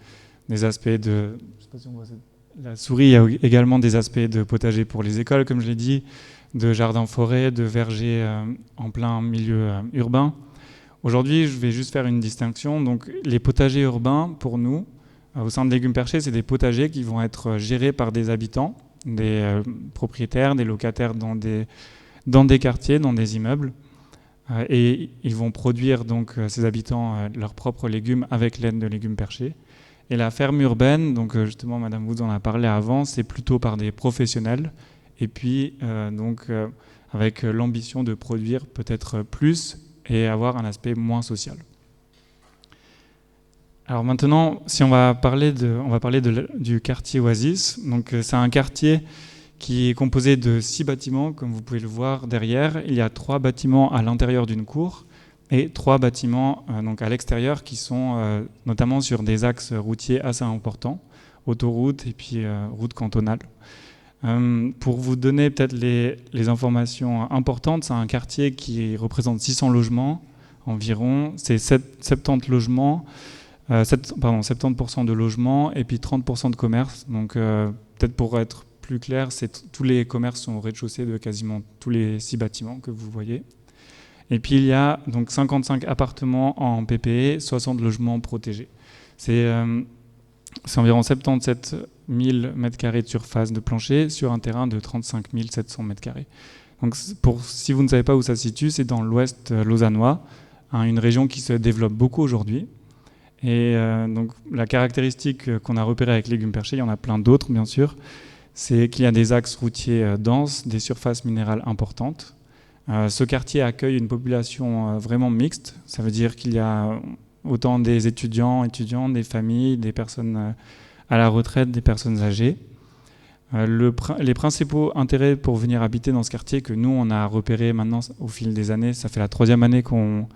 aspects de... Je sais pas si on voit la souris, il y a également des aspects de potager pour les écoles, comme je l'ai dit, de jardins-forêts, de vergers en plein milieu urbain. Aujourd'hui, je vais juste faire une distinction. Donc, les potagers urbains, pour nous, au sein de Légumes Perchés, c'est des potagers qui vont être gérés par des habitants, des propriétaires, des locataires dans des quartiers, dans des immeubles. Et ils vont produire, donc, ces habitants, leurs propres légumes avec l'aide de Légumes Perchés. Et la ferme urbaine, donc justement, Madame Woods en a parlé avant, c'est plutôt par des professionnels. Et puis, avec l'ambition de produire peut-être plus et avoir un aspect moins social. Alors maintenant, si on va parler du quartier Oasis. Donc c'est un quartier qui est composé de 6 bâtiments, comme vous pouvez le voir derrière. Il y a 3 bâtiments à l'intérieur d'une cour et 3 bâtiments donc à l'extérieur qui sont notamment sur des axes routiers assez importants, autoroute et puis route cantonale. Pour vous donner peut-être les informations importantes, c'est un quartier qui représente 600 logements environ, c'est 70 logements, 70% de logements et puis 30% de commerce. Donc peut-être pour être plus clair, tous les commerces sont au rez-de-chaussée de quasiment tous les 6 bâtiments que vous voyez. Et puis il y a donc 55 appartements en PPE, 60 logements protégés. C'est environ 77 000 m² de surface de plancher sur un terrain de 35 700 m². Donc si vous ne savez pas où ça se situe, c'est dans l'ouest lausannois, une région qui se développe beaucoup aujourd'hui. Et donc la caractéristique qu'on a repérée avec Légumes Perchés, il y en a plein d'autres bien sûr, c'est qu'il y a des axes routiers denses, des surfaces minérales importantes. Ce quartier accueille une population vraiment mixte, ça veut dire qu'il y a autant des étudiants, des familles, des personnes à la retraite, des personnes âgées. Les principaux intérêts pour venir habiter dans ce quartier que nous on a repéré maintenant au fil des années, ça fait la 3e année qu'on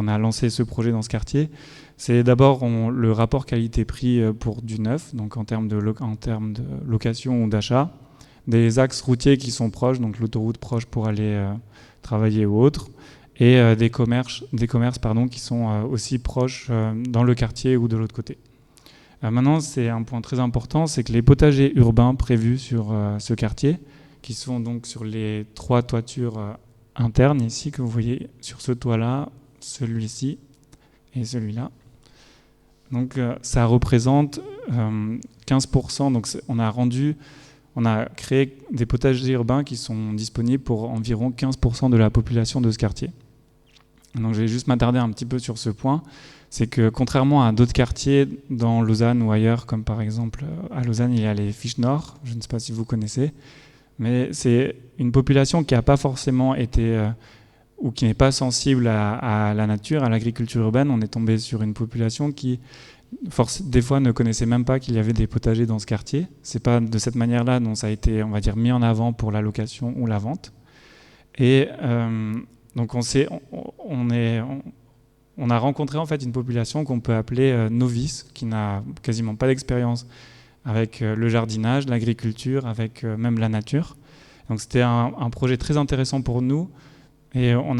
a lancé ce projet dans ce quartier, c'est d'abord le rapport qualité-prix pour du neuf, donc en termes de location ou d'achat, des axes routiers qui sont proches, donc l'autoroute proche pour aller travailler ou autre, et des commerces qui sont aussi proches dans le quartier ou de l'autre côté. Maintenant, c'est un point très important, c'est que les potagers urbains prévus sur ce quartier, qui sont donc sur les 3 toitures internes ici, que vous voyez sur ce toit-là, celui-ci et celui-là. Donc ça représente 15%, donc on a créé des potagers urbains qui sont disponibles pour environ 15% de la population de ce quartier. Donc je vais juste m'attarder un petit peu sur ce point, c'est que contrairement à d'autres quartiers dans Lausanne ou ailleurs, comme par exemple à Lausanne il y a les Fiches Nord, je ne sais pas si vous connaissez, mais c'est une population qui n'a pas forcément été ou qui n'est pas sensible à la nature, à l'agriculture urbaine. On est tombé sur une population qui des fois ne connaissait même pas qu'il y avait des potagers dans ce quartier. C'est pas de cette manière-là dont ça a été, on va dire, mis en avant pour la location ou la vente. Et donc on a rencontré en fait une population qu'on peut appeler novice, qui n'a quasiment pas d'expérience avec le jardinage, l'agriculture, avec même la nature. Donc c'était un projet très intéressant pour nous et on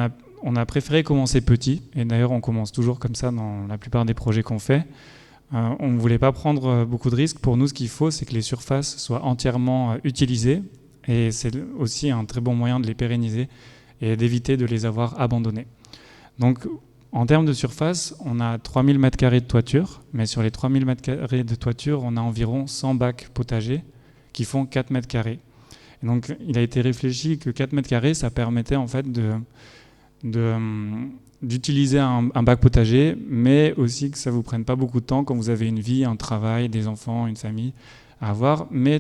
a préféré commencer petit. Et d'ailleurs on commence toujours comme ça dans la plupart des projets qu'on fait. On ne voulait pas prendre beaucoup de risques. Pour nous, ce qu'il faut, c'est que les surfaces soient entièrement utilisées et c'est aussi un très bon moyen de les pérenniser et d'éviter de les avoir abandonnées. Donc en termes de surface, on a 3000 m² de toiture, mais sur les 3000 m² de toiture, on a environ 100 bacs potagers qui font 4 m². Et donc il a été réfléchi que 4 m², ça permettait en fait d'utiliser un bac potager, mais aussi que ça ne vous prenne pas beaucoup de temps quand vous avez une vie, un travail, des enfants, une famille à avoir, mais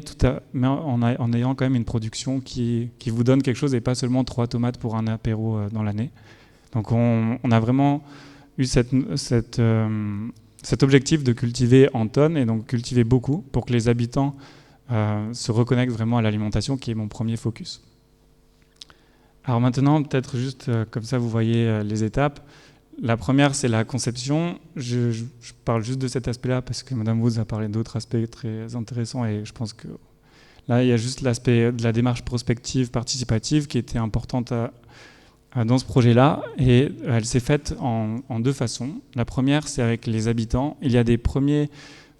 en ayant quand même une production qui vous donne quelque chose et pas seulement 3 tomates pour un apéro dans l'année. Donc on a vraiment eu cet objectif de cultiver en tonnes et donc cultiver beaucoup pour que les habitants se reconnectent vraiment à l'alimentation, qui est mon premier focus. Alors maintenant, peut-être juste comme ça, vous voyez les étapes. La première, c'est la conception. Je parle juste de cet aspect-là parce que Madame Woods a parlé d'autres aspects très intéressants et je pense que là, il y a juste l'aspect de la démarche prospective, participative qui était importante dans ce projet-là, et elle s'est faite en 2 façons. La première, c'est avec les habitants. Il y a des premiers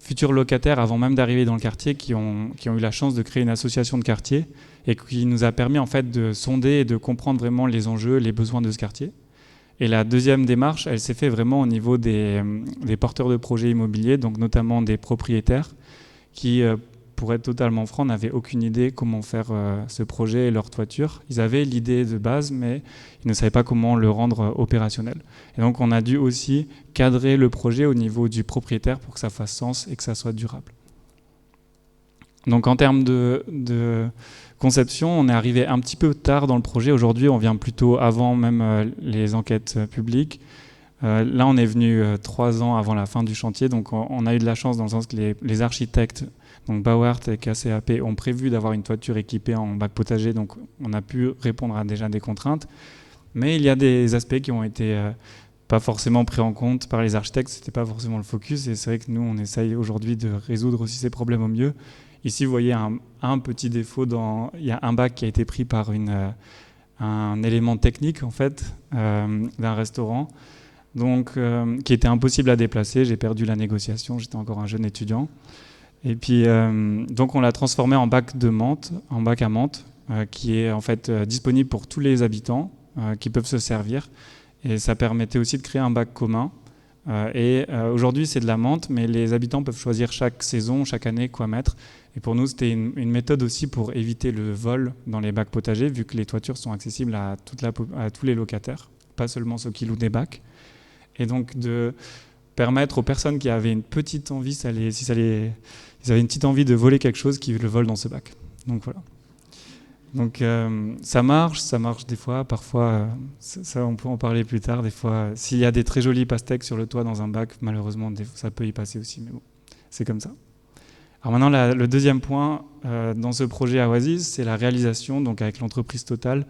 futurs locataires, avant même d'arriver dans le quartier, qui ont eu la chance de créer une association de quartier et qui nous a permis en fait de sonder et de comprendre vraiment les enjeux, les besoins de ce quartier. Et la deuxième démarche, elle s'est faite vraiment au niveau des porteurs de projets immobiliers, donc notamment des propriétaires qui, pour être totalement franc, n'avaient aucune idée comment faire ce projet et leur toiture. Ils avaient l'idée de base, mais ils ne savaient pas comment le rendre opérationnel. Et donc on a dû aussi cadrer le projet au niveau du propriétaire pour que ça fasse sens et que ça soit durable. Donc en termes de conception, on est arrivé un petit peu tard dans le projet. Aujourd'hui, on vient plutôt avant même les enquêtes publiques. Là, on est venu 3 ans avant la fin du chantier, donc on a eu de la chance dans le sens que les architectes, donc Bauert et KCAP, ont prévu d'avoir une toiture équipée en bac potager, donc on a pu répondre à déjà des contraintes. Mais il y a des aspects qui ont été pas forcément pris en compte par les architectes, c'était pas forcément le focus, et c'est vrai que nous, on essaye aujourd'hui de résoudre aussi ces problèmes au mieux. Ici, vous voyez un petit défaut, il y a un bac qui a été pris par un élément technique, en fait, d'un restaurant, donc, qui était impossible à déplacer. J'ai perdu la négociation, j'étais encore un jeune étudiant. Et puis, donc on l'a transformé en bac à menthe, qui est en fait disponible pour tous les habitants qui peuvent se servir. Et ça permettait aussi de créer un bac commun. Aujourd'hui, c'est de la menthe, mais les habitants peuvent choisir chaque saison, chaque année, quoi mettre. Et pour nous, c'était une méthode aussi pour éviter le vol dans les bacs potagers, vu que les toitures sont accessibles à tous les locataires, pas seulement ceux qui louent des bacs. Et donc de permettre aux personnes qui avaient une petite envie, ils avaient une petite envie de voler quelque chose, qui le volent dans ce bac. Donc voilà. Donc ça marche des fois, parfois, ça on peut en parler plus tard, des fois, s'il y a des très jolis pastèques sur le toit dans un bac, malheureusement ça peut y passer aussi, mais bon, c'est comme ça. Alors maintenant, le deuxième point dans ce projet à Oasis, c'est la réalisation, donc avec l'entreprise Total.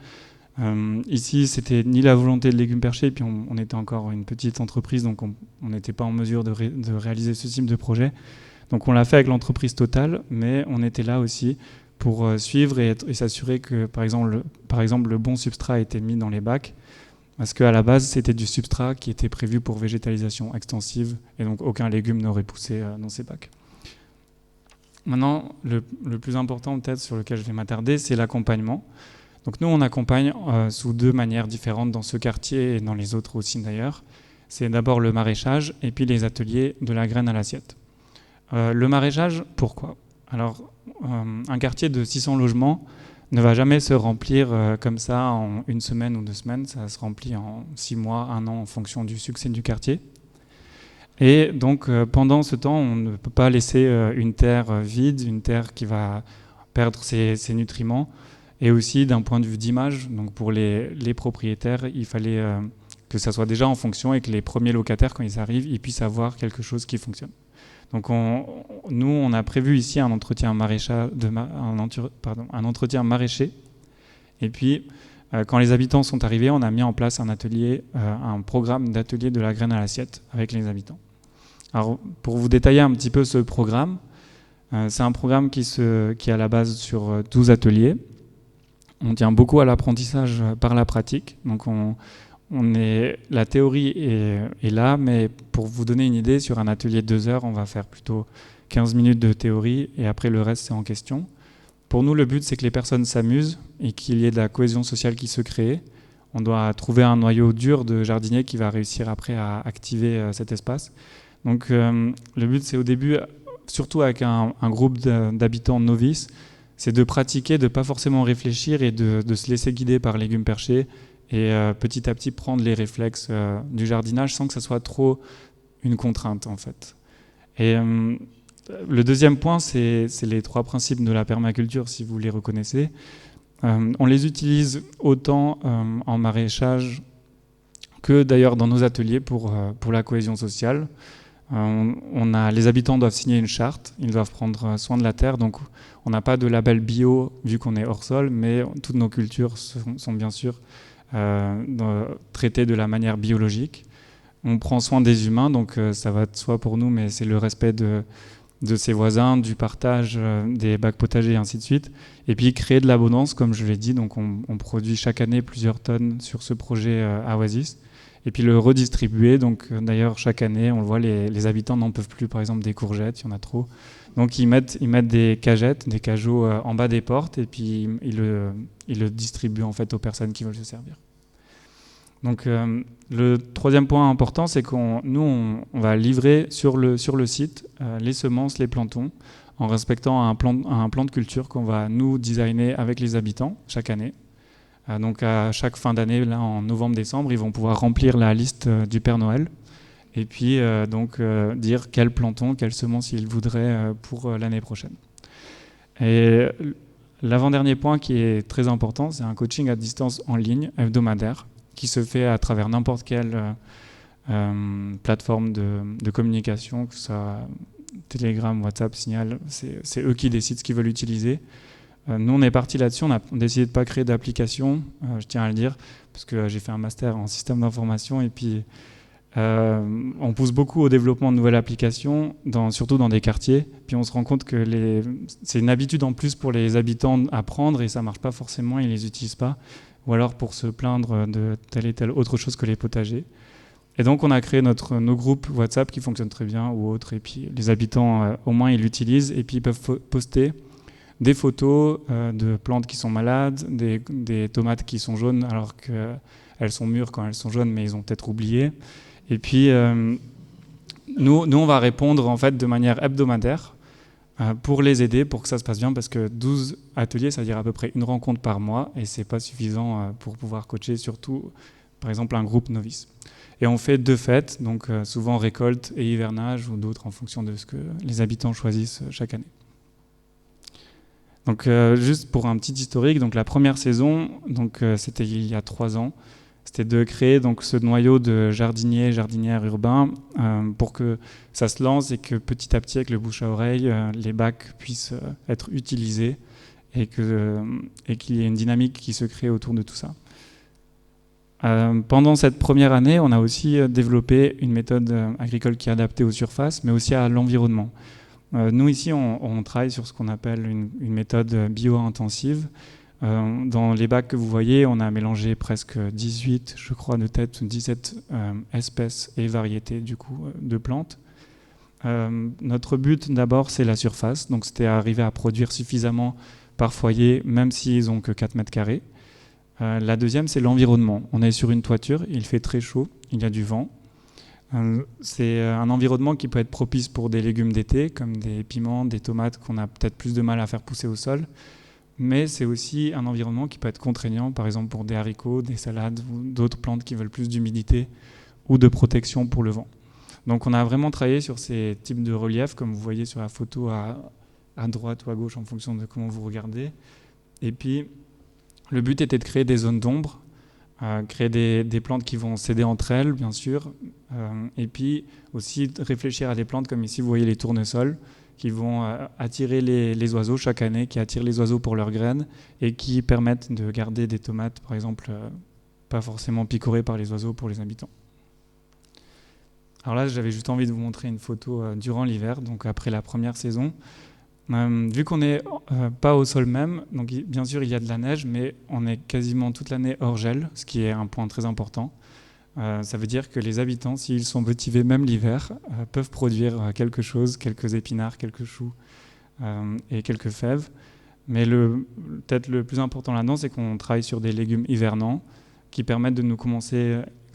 Ici, c'était ni la volonté de Légumes Perchés, puis on était encore une petite entreprise, donc on n'était pas en mesure de réaliser ce type de projet. Donc on l'a fait avec l'entreprise Total, mais on était là aussi pour suivre et s'assurer que, par exemple, le bon substrat a été mis dans les bacs, parce qu'à la base, c'était du substrat qui était prévu pour végétalisation extensive, et donc aucun légume n'aurait poussé dans ces bacs. Maintenant, le plus important peut-être sur lequel je vais m'attarder, c'est l'accompagnement. Donc nous, on accompagne sous 2 manières différentes dans ce quartier et dans les autres aussi d'ailleurs. C'est d'abord le maraîchage et puis les ateliers de la graine à l'assiette. Le maraîchage, pourquoi ? Alors, un quartier de 600 logements ne va jamais se remplir comme ça en 1 semaine ou 2 semaines. Ça se remplit en 6 mois, 1 an en fonction du succès du quartier. Et donc, pendant ce temps, on ne peut pas laisser une terre vide, une terre qui va perdre ses nutriments. Et aussi d'un point de vue d'image, donc pour les propriétaires, il fallait que ça soit déjà en fonction et que les premiers locataires, quand ils arrivent, ils puissent avoir quelque chose qui fonctionne. Donc nous, on a prévu ici un entretien maraîcher. Et puis, quand les habitants sont arrivés, on a mis en place un programme d'atelier de la graine à l'assiette avec les habitants. Alors, pour vous détailler un petit peu ce programme, c'est un programme qui est à la base sur 12 ateliers. On tient beaucoup à l'apprentissage par la pratique. Donc la théorie est là, mais pour vous donner une idée, sur un atelier de 2 heures, on va faire plutôt 15 minutes de théorie et après le reste, c'est en question. Pour nous, le but, c'est que les personnes s'amusent et qu'il y ait de la cohésion sociale qui se crée. On doit trouver un noyau dur de jardiniers qui va réussir après à activer cet espace. Donc le but, c'est au début, surtout avec un groupe d'habitants novices, c'est de pratiquer, de ne pas forcément réfléchir et de se laisser guider par Légumes Perchés et petit à petit prendre les réflexes du jardinage sans que ça soit trop une contrainte en fait. Et le deuxième point, c'est les 3 principes de la permaculture, si vous les reconnaissez. On les utilise autant en maraîchage que d'ailleurs dans nos ateliers pour la cohésion sociale. Les habitants doivent signer une charte, ils doivent prendre soin de la terre, donc on n'a pas de label bio vu qu'on est hors sol, mais toutes nos cultures sont bien sûr traitées de la manière biologique. On prend soin des humains, donc ça va de soi pour nous, mais c'est le respect de ses voisins, du partage des bacs potagers et ainsi de suite. Et puis créer de l'abondance, comme je l'ai dit, donc on produit chaque année plusieurs tonnes sur ce projet à Oasis. Et puis le redistribuer, donc d'ailleurs chaque année, on le voit, les habitants n'en peuvent plus, par exemple des courgettes, il y en a trop. Donc ils mettent des cagettes, des cajots en bas des portes et puis ils le distribuent en fait aux personnes qui veulent se servir. Donc le troisième point important, c'est qu'on va livrer sur le site les semences, les plantons, en respectant un plan de culture qu'on va nous designer avec les habitants chaque année. Donc à chaque fin d'année, là en novembre-décembre, ils vont pouvoir remplir la liste du Père Noël et puis dire quel planton, quelle semence ils voudraient pour l'année prochaine. Et l'avant-dernier point qui est très important, c'est un coaching à distance en ligne hebdomadaire qui se fait à travers n'importe quel plateformes de communication, que ce soit Telegram, WhatsApp, Signal, c'est eux qui décident ce qu'ils veulent utiliser. Nous, on est parti là-dessus, on a décidé de ne pas créer d'application, je tiens à le dire, parce que j'ai fait un master en système d'information, et puis on pousse beaucoup au développement de nouvelles applications, surtout dans des quartiers, puis on se rend compte que c'est une habitude en plus pour les habitants à prendre, et ça ne marche pas forcément, ils ne les utilisent pas, ou alors pour se plaindre de telle et telle autre chose que les potagers. Et donc on a créé nos groupes WhatsApp qui fonctionnent très bien, ou autres, et puis les habitants, au moins, ils l'utilisent, et puis ils peuvent poster des photos de plantes qui sont malades, des tomates qui sont jaunes alors qu'elles sont mûres quand elles sont jaunes, mais ils ont peut-être oublié. Et puis, nous, on va répondre en fait de manière hebdomadaire pour les aider, pour que ça se passe bien, parce que 12 ateliers, ça veut dire à peu près une rencontre par mois, et c'est pas suffisant pour pouvoir coacher, surtout, par exemple, un groupe novice. Et on fait 2 fêtes, donc souvent récolte et hivernage, ou d'autres en fonction de ce que les habitants choisissent chaque année. Donc juste pour un petit historique, donc la première saison, donc c'était il y a 3 ans, c'était de créer donc ce noyau de jardinières urbains pour que ça se lance et que petit à petit, avec le bouche à oreille, les bacs puissent être utilisés et qu'il y ait une dynamique qui se crée autour de tout ça. Pendant cette première année, on a aussi développé une méthode agricole qui est adaptée aux surfaces, mais aussi à l'environnement. Nous, ici, on travaille sur ce qu'on appelle une méthode bio-intensive. Dans les bacs que vous voyez, on a mélangé presque 18, je crois, de tête, 17 espèces et variétés du coup, de plantes. Notre but, d'abord, c'est la surface. Donc, c'était arriver à produire suffisamment par foyer, même s'ils n'ont que 4 mètres carrés. La deuxième, c'est l'environnement. On est sur une toiture, il fait très chaud, il y a du vent. C'est un environnement qui peut être propice pour des légumes d'été, comme des piments, des tomates qu'on a peut-être plus de mal à faire pousser au sol. Mais c'est aussi un environnement qui peut être contraignant, par exemple pour des haricots, des salades ou d'autres plantes qui veulent plus d'humidité ou de protection pour le vent. Donc on a vraiment travaillé sur ces types de reliefs, comme vous voyez sur la photo à droite ou à gauche en fonction de comment vous regardez. Et puis le but était de créer des zones d'ombre, créer des plantes qui vont s'aider entre elles, bien sûr, et puis aussi réfléchir à des plantes comme ici, vous voyez les tournesols, qui vont attirer les oiseaux chaque année, qui attirent les oiseaux pour leurs graines et qui permettent de garder des tomates, par exemple, pas forcément picorées par les oiseaux pour les habitants. Alors là, j'avais juste envie de vous montrer une photo durant l'hiver, donc après la première saison. Vu qu'on n'est pas au sol même, donc bien sûr il y a de la neige, mais on est quasiment toute l'année hors gel, ce qui est un point très important. Ça veut dire que les habitants, s'ils sont motivés même l'hiver, peuvent produire quelque chose, quelques épinards, quelques choux et quelques fèves. Mais peut-être le plus important là-dedans, c'est qu'on travaille sur des légumes hivernants qui permettent de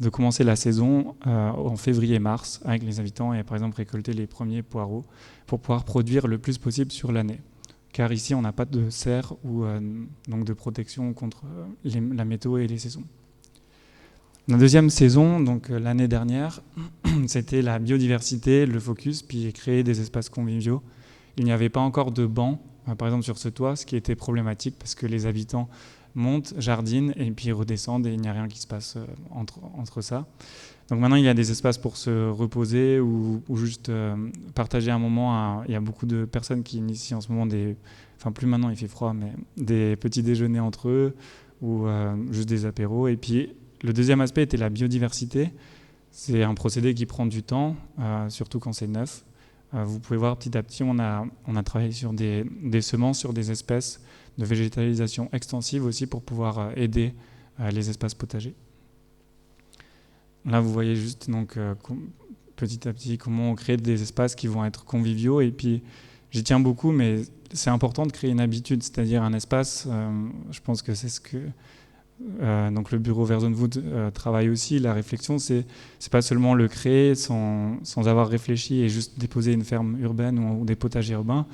commencer la saison en février-mars avec les habitants et par exemple récolter les premiers poireaux pour pouvoir produire le plus possible sur l'année. Car ici, on n'a pas de serre ou donc de protection contre la météo et les saisons. La deuxième saison, donc l'année dernière, c'était la biodiversité, le focus, puis créer des espaces conviviaux. Il n'y avait pas encore de bancs, par exemple sur ce toit, ce qui était problématique parce que les habitants montent, jardinent et puis redescendent et il n'y a rien qui se passe entre ça. Donc maintenant, il y a des espaces pour se reposer ou juste partager un moment. Il y a beaucoup de personnes qui initient en ce moment plus maintenant, il fait froid, mais des petits déjeuners entre eux ou juste des apéros. Et puis, le deuxième aspect était la biodiversité. C'est un procédé qui prend du temps, surtout quand c'est neuf. Vous pouvez voir petit à petit, on a travaillé sur des semences, sur des espèces de végétalisation extensive aussi pour pouvoir aider les espaces potagers. Là, vous voyez juste donc, petit à petit comment on crée des espaces qui vont être conviviaux. Et puis, j'y tiens beaucoup, mais c'est important de créer une habitude, c'est-à-dire un espace. Je pense que c'est ce que donc le bureau Verdenwood travaille aussi. La réflexion, c'est pas seulement le créer sans avoir réfléchi et juste déposer une ferme urbaine ou des potagers urbains.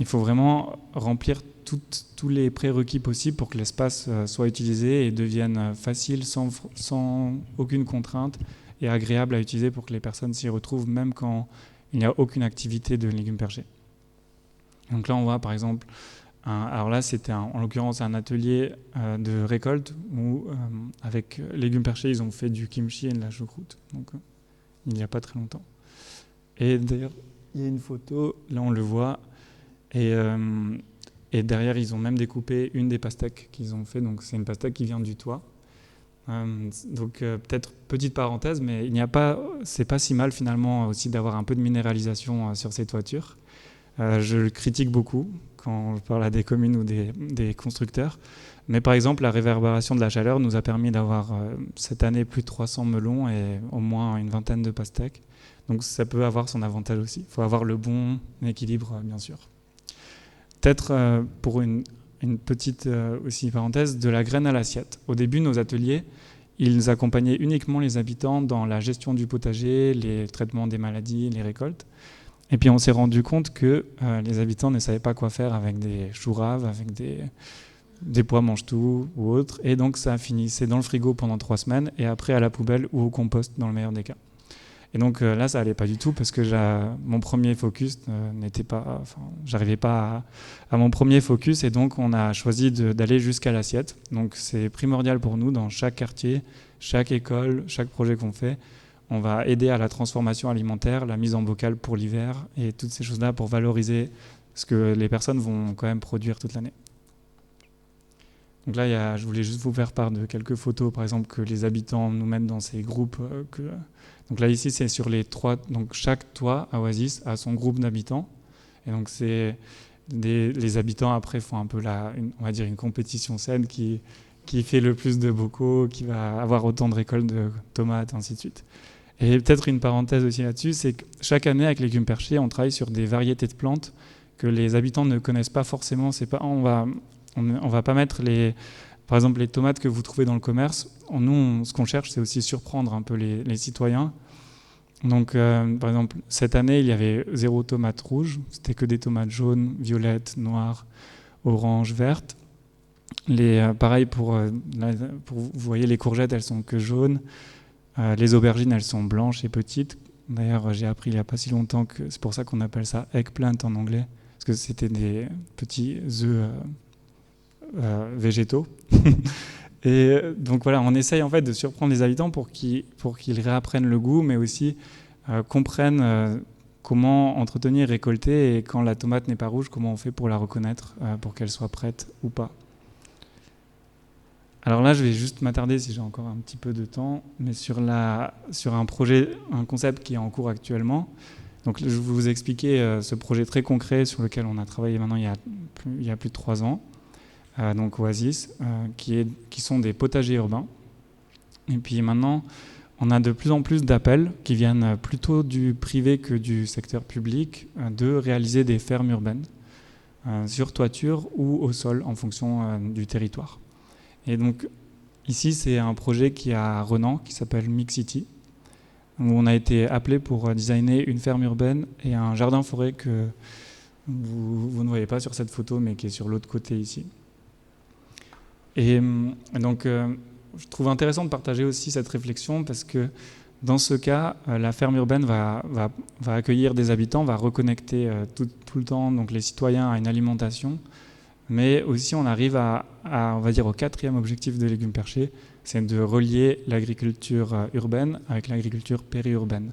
Il faut vraiment remplir tous les prérequis possibles pour que l'espace soit utilisé et devienne facile, sans aucune contrainte et agréable à utiliser pour que les personnes s'y retrouvent, même quand il n'y a aucune activité de légumes perchés. Donc là, on voit par exemple, alors là, c'était en l'occurrence un atelier de récolte où, avec légumes perchés, ils ont fait du kimchi et de la choucroute. Donc, il n'y a pas très longtemps. Et d'ailleurs, il y a une photo, là on le voit, et derrière ils ont même découpé une des pastèques qu'ils ont fait, donc c'est une pastèque qui vient du toit. Peut-être petite parenthèse, mais c'est pas si mal finalement aussi d'avoir un peu de minéralisation sur ces toitures. Je le critique beaucoup quand je parle à des communes ou des constructeurs. Mais par exemple, la réverbération de la chaleur nous a permis d'avoir cette année plus de 300 melons et au moins une vingtaine de pastèques. Donc ça peut avoir son avantage aussi. Il faut avoir le bon équilibre, bien sûr. Peut-être pour une petite aussi parenthèse, de la graine à l'assiette. Au début, nos ateliers, ils accompagnaient uniquement les habitants dans la gestion du potager, les traitements des maladies, les récoltes. Et puis on s'est rendu compte que les habitants ne savaient pas quoi faire avec des choux raves, avec des pois mange-tout ou autres. Et donc ça finissait dans le frigo pendant 3 semaines et après à la poubelle ou au compost dans le meilleur des cas. Et donc là, ça allait pas du tout parce que mon premier focus j'arrivais pas à mon premier focus et donc on a choisi d'aller jusqu'à l'assiette. Donc c'est primordial pour nous dans chaque quartier, chaque école, chaque projet qu'on fait. On va aider à la transformation alimentaire, la mise en bocal pour l'hiver et toutes ces choses-là pour valoriser ce que les personnes vont quand même produire toute l'année. Donc là, je voulais juste vous faire part de quelques photos, par exemple, que les habitants nous mettent dans ces groupes. Donc là, ici, c'est sur les 3. Donc chaque toit à Oasis a son groupe d'habitants. Et donc les habitants, après, font un peu on va dire une compétition saine qui fait le plus de bocaux, qui va avoir autant de récoltes de tomates, ainsi de suite. Et peut-être une parenthèse aussi là-dessus, c'est que chaque année, avec Légumes Perchés, on travaille sur des variétés de plantes que les habitants ne connaissent pas forcément. On va pas mettre par exemple les tomates que vous trouvez dans le commerce. Nous, ce qu'on cherche, c'est aussi surprendre un peu les citoyens. Donc, par exemple, cette année, il y avait 0 tomates rouges. C'était que des tomates jaunes, violettes, noires, oranges, vertes. Pareil vous voyez, les courgettes, elles sont que jaunes. Les aubergines, elles sont blanches et petites. D'ailleurs, j'ai appris il n'y a pas si longtemps que c'est pour ça qu'on appelle ça eggplant en anglais, parce que c'était des petits œufs végétaux. Et donc voilà, on essaye en fait de surprendre les habitants pour qu'ils réapprennent le goût, mais aussi comprennent comment entretenir, récolter, et quand la tomate n'est pas rouge, comment on fait pour la reconnaître, pour qu'elle soit prête ou pas. Alors là, je vais juste m'attarder, si j'ai encore un petit peu de temps, mais sur un projet, un concept qui est en cours actuellement. Donc je vais vous expliquer ce projet très concret sur lequel on a travaillé maintenant il y a plus de 3 ans. Donc Oasis, qui sont des potagers urbains. Et puis maintenant, on a de plus en plus d'appels qui viennent plutôt du privé que du secteur public de réaliser des fermes urbaines sur toiture ou au sol en fonction du territoire. Et donc ici, c'est un projet qui est à Renan qui s'appelle Mixity, où on a été appelé pour designer une ferme urbaine et un jardin-forêt que vous ne voyez pas sur cette photo, mais qui est sur l'autre côté ici. Et donc, je trouve intéressant de partager aussi cette réflexion parce que dans ce cas, la ferme urbaine va accueillir des habitants, va reconnecter tout le temps donc les citoyens à une alimentation, mais aussi on arrive on va dire au 4e objectif de Légumes Perchés, c'est de relier l'agriculture urbaine avec l'agriculture périurbaine.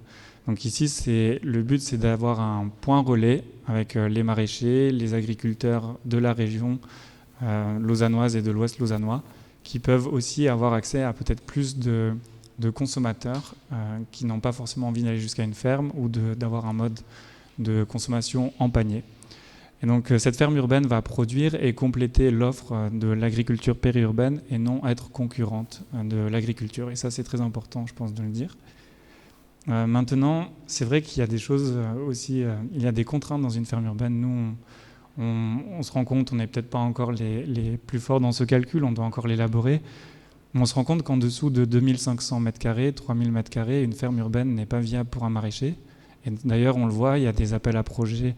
Donc ici, le but, c'est d'avoir un point relais avec les maraîchers, les agriculteurs de la région lausannoise et de l'Ouest lausannois, qui peuvent aussi avoir accès à peut-être plus de consommateurs qui n'ont pas forcément envie d'aller jusqu'à une ferme ou d'avoir un mode de consommation en panier. Et donc cette ferme urbaine va produire et compléter l'offre de l'agriculture périurbaine et non être concurrente de l'agriculture. Et ça, c'est très important, je pense, de le dire. Maintenant, c'est vrai qu'il y a des choses aussi, il y a des contraintes dans une ferme urbaine. Nous, on se rend compte, on n'est peut-être pas encore les plus forts dans ce calcul, on doit encore l'élaborer, mais on se rend compte qu'en dessous de 2500 m², 3000 m², une ferme urbaine n'est pas viable pour un maraîcher. Et d'ailleurs, on le voit, il y a des appels à projets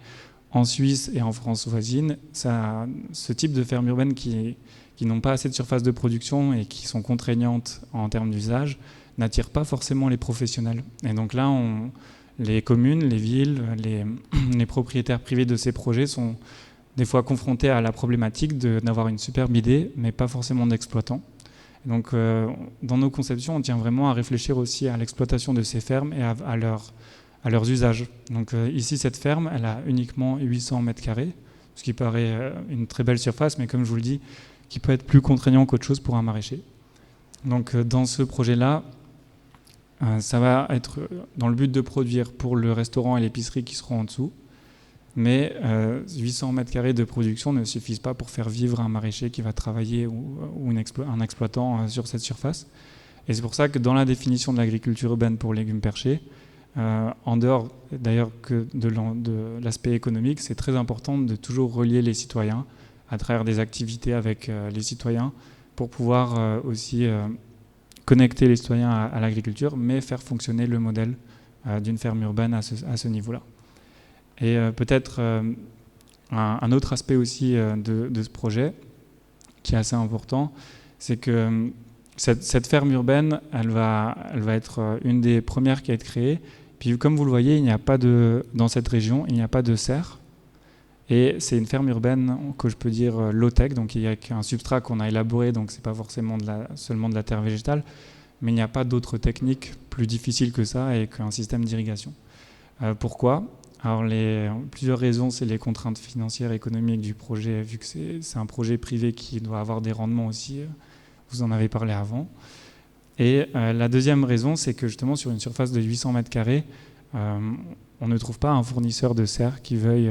en Suisse et en France voisine. Ce type de ferme urbaine qui n'ont pas assez de surface de production et qui sont contraignantes en termes d'usage n'attirent pas forcément les professionnels. Et donc là, les communes, les villes, les propriétaires privés de ces projets sont des fois confrontés à la problématique d'avoir une superbe idée, mais pas forcément d'exploitants. Donc, dans nos conceptions, on tient vraiment à réfléchir aussi à l'exploitation de ces fermes et à leurs usages. Donc ici, cette ferme, elle a uniquement 800 mètres carrés, ce qui paraît une très belle surface, mais comme je vous le dis, qui peut être plus contraignant qu'autre chose pour un maraîcher. Donc dans ce projet-là, ça va être dans le but de produire pour le restaurant et l'épicerie qui seront en dessous, mais 800 mètres carrés de production ne suffisent pas pour faire vivre un maraîcher qui va travailler ou un exploitant sur cette surface. Et c'est pour ça que dans la définition de l'agriculture urbaine pour légumes perchés, en dehors d'ailleurs que de l'aspect économique, c'est très important de toujours relier les citoyens à travers des activités avec les citoyens pour pouvoir aussi connecter les citoyens à l'agriculture, mais faire fonctionner le modèle d'une ferme urbaine à ce niveau-là. Et peut-être un autre aspect aussi de ce projet qui est assez important, c'est que cette ferme urbaine, elle va être une des premières qui a été créée. Puis comme vous le voyez, dans cette région, il n'y a pas de serre. Et c'est une ferme urbaine que je peux dire low-tech, donc il y a un substrat qu'on a élaboré, donc ce n'est pas forcément seulement de la terre végétale, mais il n'y a pas d'autres techniques plus difficiles que ça et qu'un système d'irrigation. Pourquoi ? Alors plusieurs raisons, c'est les contraintes financières et économiques du projet, vu que c'est un projet privé qui doit avoir des rendements aussi, vous en avez parlé avant. Et la deuxième raison, c'est que justement sur une surface de 800 mètres carrés, on ne trouve pas un fournisseur de serre qui veuille...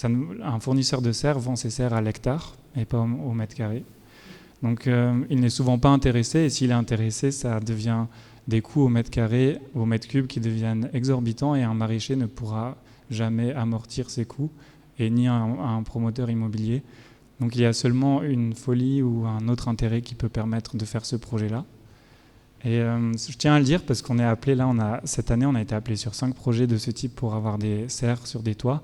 un fournisseur de serre vend ses serres à l'hectare et pas au mètre carré. Donc il n'est souvent pas intéressé, et s'il est intéressé, ça devient des coûts au mètre carré, au mètre cube qui deviennent exorbitants, et un maraîcher ne pourra jamais amortir ses coûts, et ni un promoteur immobilier. Donc il y a seulement une folie ou un autre intérêt qui peut permettre de faire ce projet-là. Et je tiens à le dire parce qu'on est appelé, là, cette année, on a été appelé sur 5 projets de ce type pour avoir des serres sur des toits.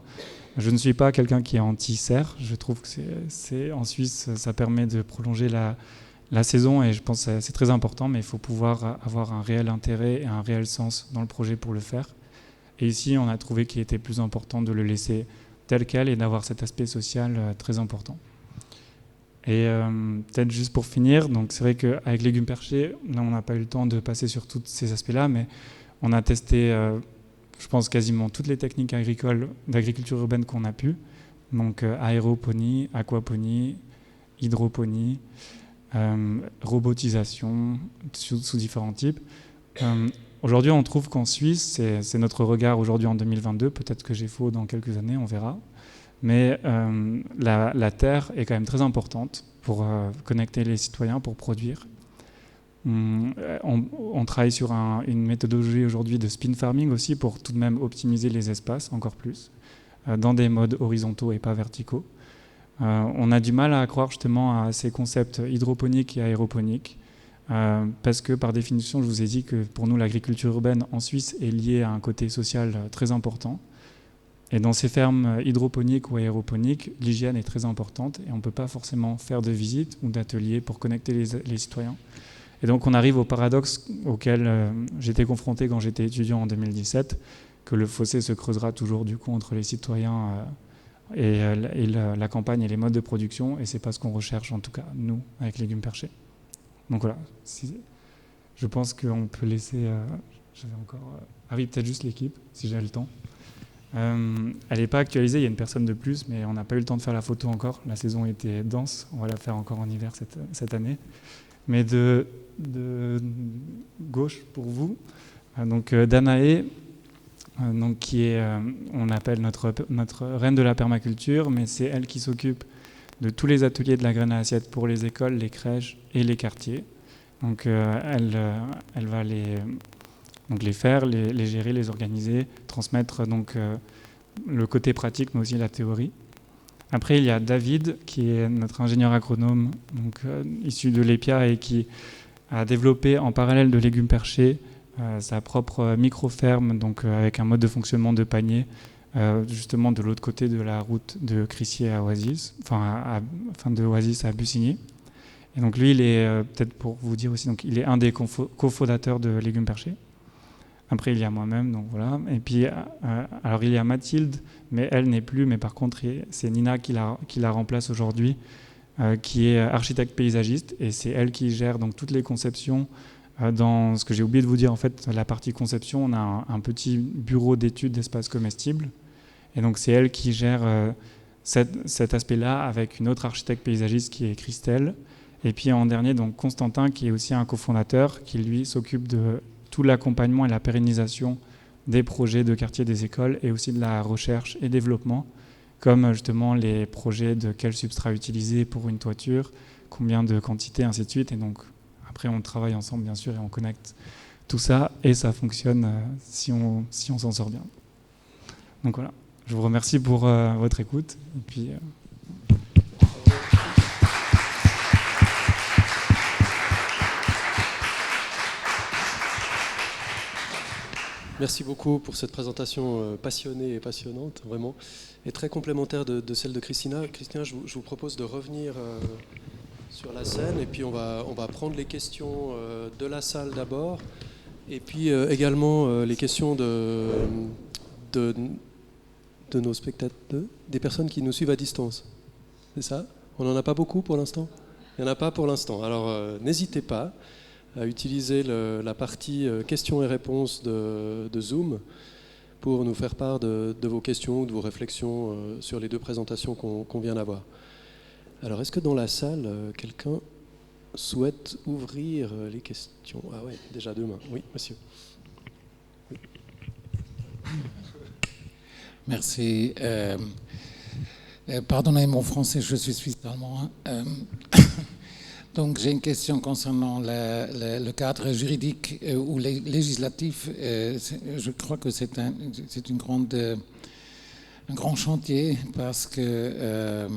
Je ne suis pas quelqu'un qui est anti-serre. Je trouve que en Suisse, ça permet de prolonger la saison, et je pense que c'est très important, mais il faut pouvoir avoir un réel intérêt et un réel sens dans le projet pour le faire. Et ici, on a trouvé qu'il était plus important de le laisser tel quel et d'avoir cet aspect social très important. Et peut-être juste pour finir, donc c'est vrai qu'avec Légumes Perchés, là, on n'a pas eu le temps de passer sur tous ces aspects-là, mais on a testé, je pense, quasiment toutes les techniques agricoles d'agriculture urbaine qu'on a pu. Donc aéroponie, aquaponie, hydroponie, robotisation sous différents types. Aujourd'hui, on trouve qu'en Suisse, c'est notre regard aujourd'hui en 2022, peut-être que j'ai faux dans quelques années, on verra. Mais la terre est quand même très importante pour connecter les citoyens, pour produire. On travaille sur une méthodologie aujourd'hui de spin farming aussi pour tout de même optimiser les espaces encore plus, dans des modes horizontaux et pas verticaux. On a du mal à croire justement à ces concepts hydroponiques et aéroponiques, parce que par définition, je vous ai dit que pour nous, l'agriculture urbaine en Suisse est liée à un côté social très important. Et dans ces fermes hydroponiques ou aéroponiques, l'hygiène est très importante et on ne peut pas forcément faire de visites ou d'ateliers pour connecter les citoyens. Et donc on arrive au paradoxe auquel j'étais confronté quand j'étais étudiant en 2017, que le fossé se creusera toujours du coup entre les citoyens et la campagne et les modes de production, et ce n'est pas ce qu'on recherche, en tout cas nous, avec Légumes Perchés. Donc voilà, je pense qu'on peut laisser... j'avais encore... ah oui, peut-être juste l'équipe, si j'ai le temps. Elle n'est pas actualisée, il y a une personne de plus, mais on n'a pas eu le temps de faire la photo encore. La saison était dense, on va la faire encore en hiver cette année. Mais de gauche pour vous, donc Danae, donc qui est, on appelle notre reine de la permaculture, mais c'est elle qui s'occupe de tous les ateliers de la graine à assiette pour les écoles, les crèches et les quartiers. Donc elle va les faire, les gérer, les organiser, transmettre donc le côté pratique, mais aussi la théorie. Après, il y a David, qui est notre ingénieur agronome, donc issu de l'EPIA, et qui a développé en parallèle de Légumes Perchés sa propre micro-ferme, donc avec un mode de fonctionnement de panier, justement de l'autre côté de la route de Crissier à Oasis, enfin de Oasis à Bussigny. Et donc lui, il est, peut-être pour vous dire aussi, donc il est un des cofondateurs de Légumes Perchés. Après, il y a moi-même, donc voilà. Et puis, alors il y a Mathilde, mais elle n'est plus. Mais par contre, c'est Nina qui la remplace aujourd'hui qui est architecte paysagiste, et c'est elle qui gère donc toutes les conceptions. Dans ce que j'ai oublié de vous dire, en fait, la partie conception, on a un petit bureau d'études d'espaces comestibles, et donc c'est elle qui gère cet aspect-là avec une autre architecte paysagiste qui est Christelle. Et puis en dernier, donc Constantin, qui est aussi un cofondateur, qui lui s'occupe de tout l'accompagnement et la pérennisation des projets de quartier des écoles et aussi de la recherche et développement, comme justement les projets de quel substrat utiliser pour une toiture, combien de quantité, ainsi de suite. Et donc après, on travaille ensemble, bien sûr, et on connecte tout ça, et ça fonctionne si on s'en sort bien. Donc voilà, je vous remercie pour votre écoute. Et puis, Merci beaucoup pour cette présentation passionnée et passionnante, vraiment, et très complémentaire de celle de Christina. Christina, je vous propose de revenir sur la scène, et puis on va prendre les questions de la salle d'abord, et puis également les questions de nos spectateurs, des personnes qui nous suivent à distance. C'est ça? On n'en a pas beaucoup pour l'instant? Il n'y en a pas pour l'instant. Alors n'hésitez pas à utiliser la partie questions et réponses de Zoom pour nous faire part de vos questions ou de vos réflexions sur les deux présentations qu'on vient d'avoir. Alors, est-ce que dans la salle, quelqu'un souhaite ouvrir les questions? Ah ouais, déjà deux mains. Oui, monsieur. Oui. Merci. Pardonnez mon français, je suis suisse-allemand. Donc j'ai une question concernant le cadre juridique ou législatif. Je crois que c'est un grand chantier parce que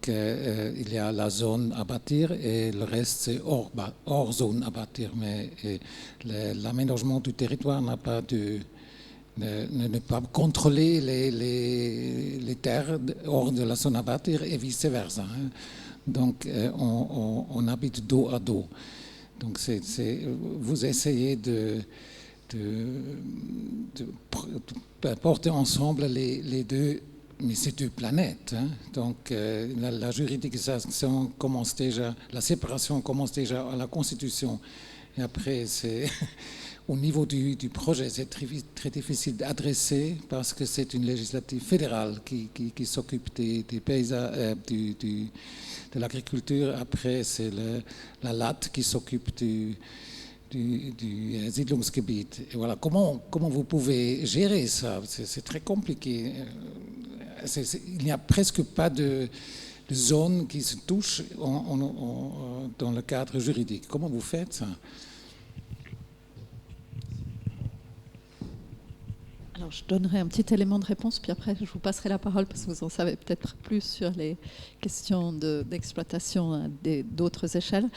il y a la zone à bâtir et le reste c'est hors zone à bâtir. Mais l'aménagement du territoire n'a pas ne pas contrôler les terres hors de la zone à bâtir et vice-versa. Donc, on habite dos à dos. Donc, vous essayez de porter ensemble les deux, mais c'est deux planètes. Hein. Donc, la juridisation commence déjà, la séparation commence déjà à la Constitution. Et après, c'est au niveau du projet, c'est très difficile d'adresser parce que c'est une législative fédérale qui s'occupe des paysages, de l'agriculture. Après, c'est la LAT qui s'occupe du Siedlungsgebiet. Et voilà, comment vous pouvez gérer ça? C'est très compliqué. Il n'y a presque pas de zone qui se touche dans le cadre juridique. Comment vous faites ça? Alors, je donnerai un petit élément de réponse, puis après, je vous passerai la parole parce que vous en savez peut-être plus sur les questions d'exploitation d'autres échelles.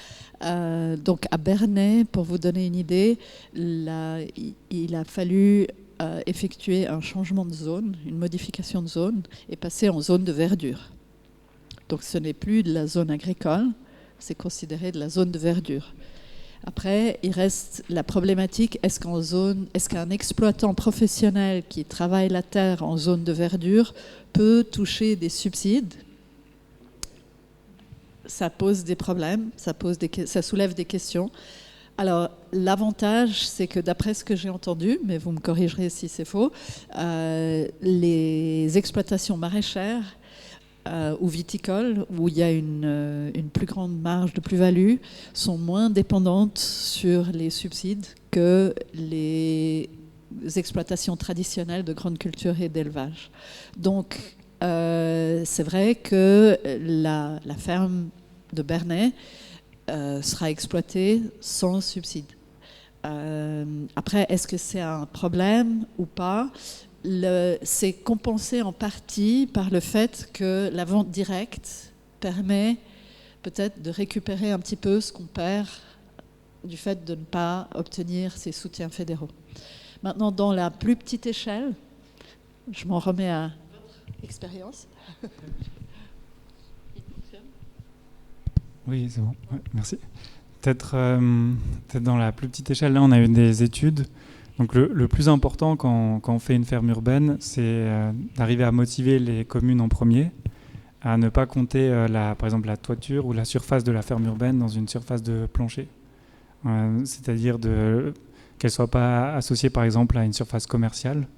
Donc, à Bernay, pour vous donner une idée, il a fallu effectuer un changement de zone, une modification de zone, et passer en zone de verdure. Donc, ce n'est plus de la zone agricole, c'est considéré de la zone de verdure. Après, il reste la problématique, est-ce qu'un exploitant professionnel qui travaille la terre en zone de verdure peut toucher des subsides? Ça pose des problèmes, ça soulève des questions. Alors, l'avantage, c'est que d'après ce que j'ai entendu, mais vous me corrigerez si c'est faux, les exploitations maraîchères ou viticoles, où il y a une plus grande marge de plus-value, sont moins dépendantes sur les subsides que les exploitations traditionnelles de grande culture et d'élevage. Donc, c'est vrai que la ferme de Bernay sera exploitée sans subside. Après, est-ce que c'est un problème ou pas? C'est compensé en partie par le fait que la vente directe permet peut-être de récupérer un petit peu ce qu'on perd du fait de ne pas obtenir ces soutiens fédéraux. Maintenant, dans la plus petite échelle, je m'en remets à votre expérience. Oui, c'est bon. Ouais, merci. Peut-être dans la plus petite échelle, là, on a eu des études. Donc le plus important quand on fait une ferme urbaine, c'est d'arriver à motiver les communes en premier, à ne pas compter, par exemple, la toiture ou la surface de la ferme urbaine dans une surface de plancher. C'est-à-dire qu'elle ne soit pas associée, par exemple, à une surface commerciale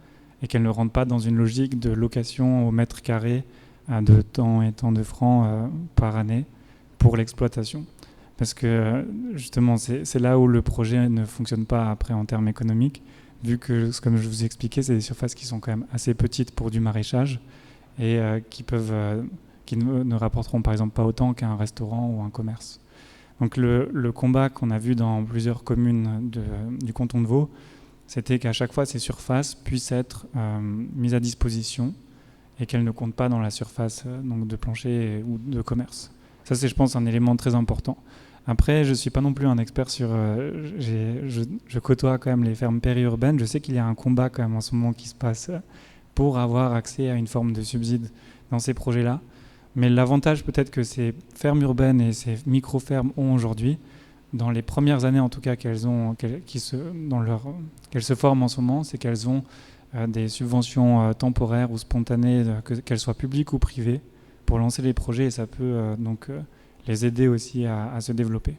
et qu'elle ne rentre pas dans une logique de location au mètre carré de tant et tant de francs par année pour l'exploitation. Parce que, justement, c'est là où le projet ne fonctionne pas après en termes économiques, vu que, comme je vous ai expliqué, c'est des surfaces qui sont quand même assez petites pour du maraîchage et qui ne rapporteront par exemple pas autant qu'un restaurant ou un commerce. Donc le combat qu'on a vu dans plusieurs communes du canton de Vaud, c'était qu'à chaque fois ces surfaces puissent être mises à disposition et qu'elles ne comptent pas dans la surface donc de plancher ou de commerce. Ça, c'est, je pense, un élément très important. Après, je ne suis pas non plus un expert sur... je côtoie quand même les fermes périurbaines. Je sais qu'il y a un combat quand même en ce moment qui se passe pour avoir accès à une forme de subside dans ces projets-là. Mais l'avantage peut-être que ces fermes urbaines et ces micro-fermes ont aujourd'hui, dans les premières années en tout cas qu'elles se forment en ce moment, c'est qu'elles ont des subventions temporaires ou spontanées, qu'elles soient publiques ou privées, pour lancer les projets, et ça peut les aider aussi à se développer.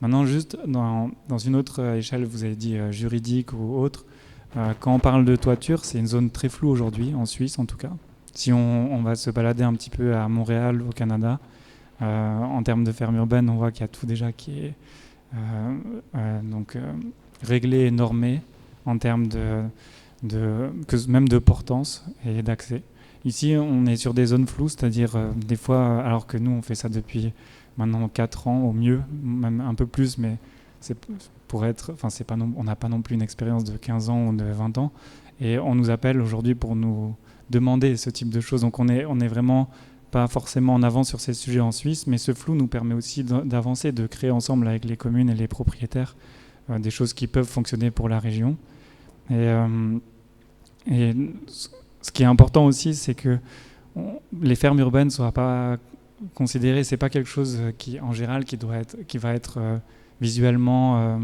Maintenant, juste dans une autre échelle, vous avez dit juridique ou autre, quand on parle de toiture, c'est une zone très floue aujourd'hui, en Suisse en tout cas. Si on va se balader un petit peu à Montréal, au Canada, en termes de ferme urbaine, on voit qu'il y a tout déjà qui est réglé et normé en termes même de portance et d'accès. Ici, on est sur des zones floues, c'est-à-dire des fois, alors que nous, on fait ça depuis maintenant 4 ans au mieux, même un peu plus, mais on n'a pas non plus une expérience de 15 ans ou de 20 ans, et on nous appelle aujourd'hui pour nous demander ce type de choses. Donc on est vraiment pas forcément en avance sur ces sujets en Suisse, mais ce flou nous permet aussi d'avancer, de créer ensemble avec les communes et les propriétaires des choses qui peuvent fonctionner pour la région. Et ce qui est important aussi, c'est que les fermes urbaines ne soient pas considérées, c'est pas quelque chose qui, en général, qui va être visuellement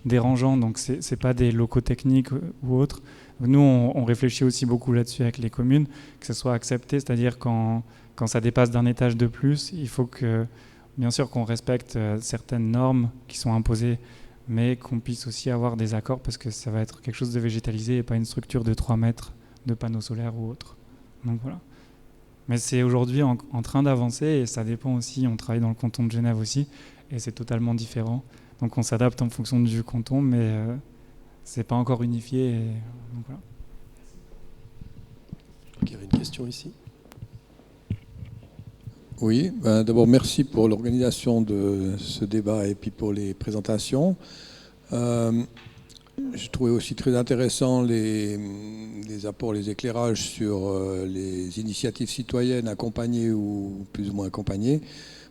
dérangeant. Donc c'est pas des locaux techniques ou autres. Nous, on réfléchit aussi beaucoup là-dessus avec les communes, que ce soit accepté, c'est-à-dire quand ça dépasse d'un étage de plus, il faut que, bien sûr, qu'on respecte certaines normes qui sont imposées, mais qu'on puisse aussi avoir des accords parce que ça va être quelque chose de végétalisé et pas une structure de 3 mètres de panneaux solaires ou autre. Donc voilà. Mais c'est aujourd'hui en train d'avancer et ça dépend aussi, on travaille dans le canton de Genève aussi et c'est totalement différent. Donc on s'adapte en fonction du canton, mais c'est pas encore unifié. Donc voilà. Il y avait une question ici. Oui, d'abord merci pour l'organisation de ce débat et puis pour les présentations. Je trouvais aussi très intéressant les apports, les éclairages sur les initiatives citoyennes accompagnées ou plus ou moins accompagnées.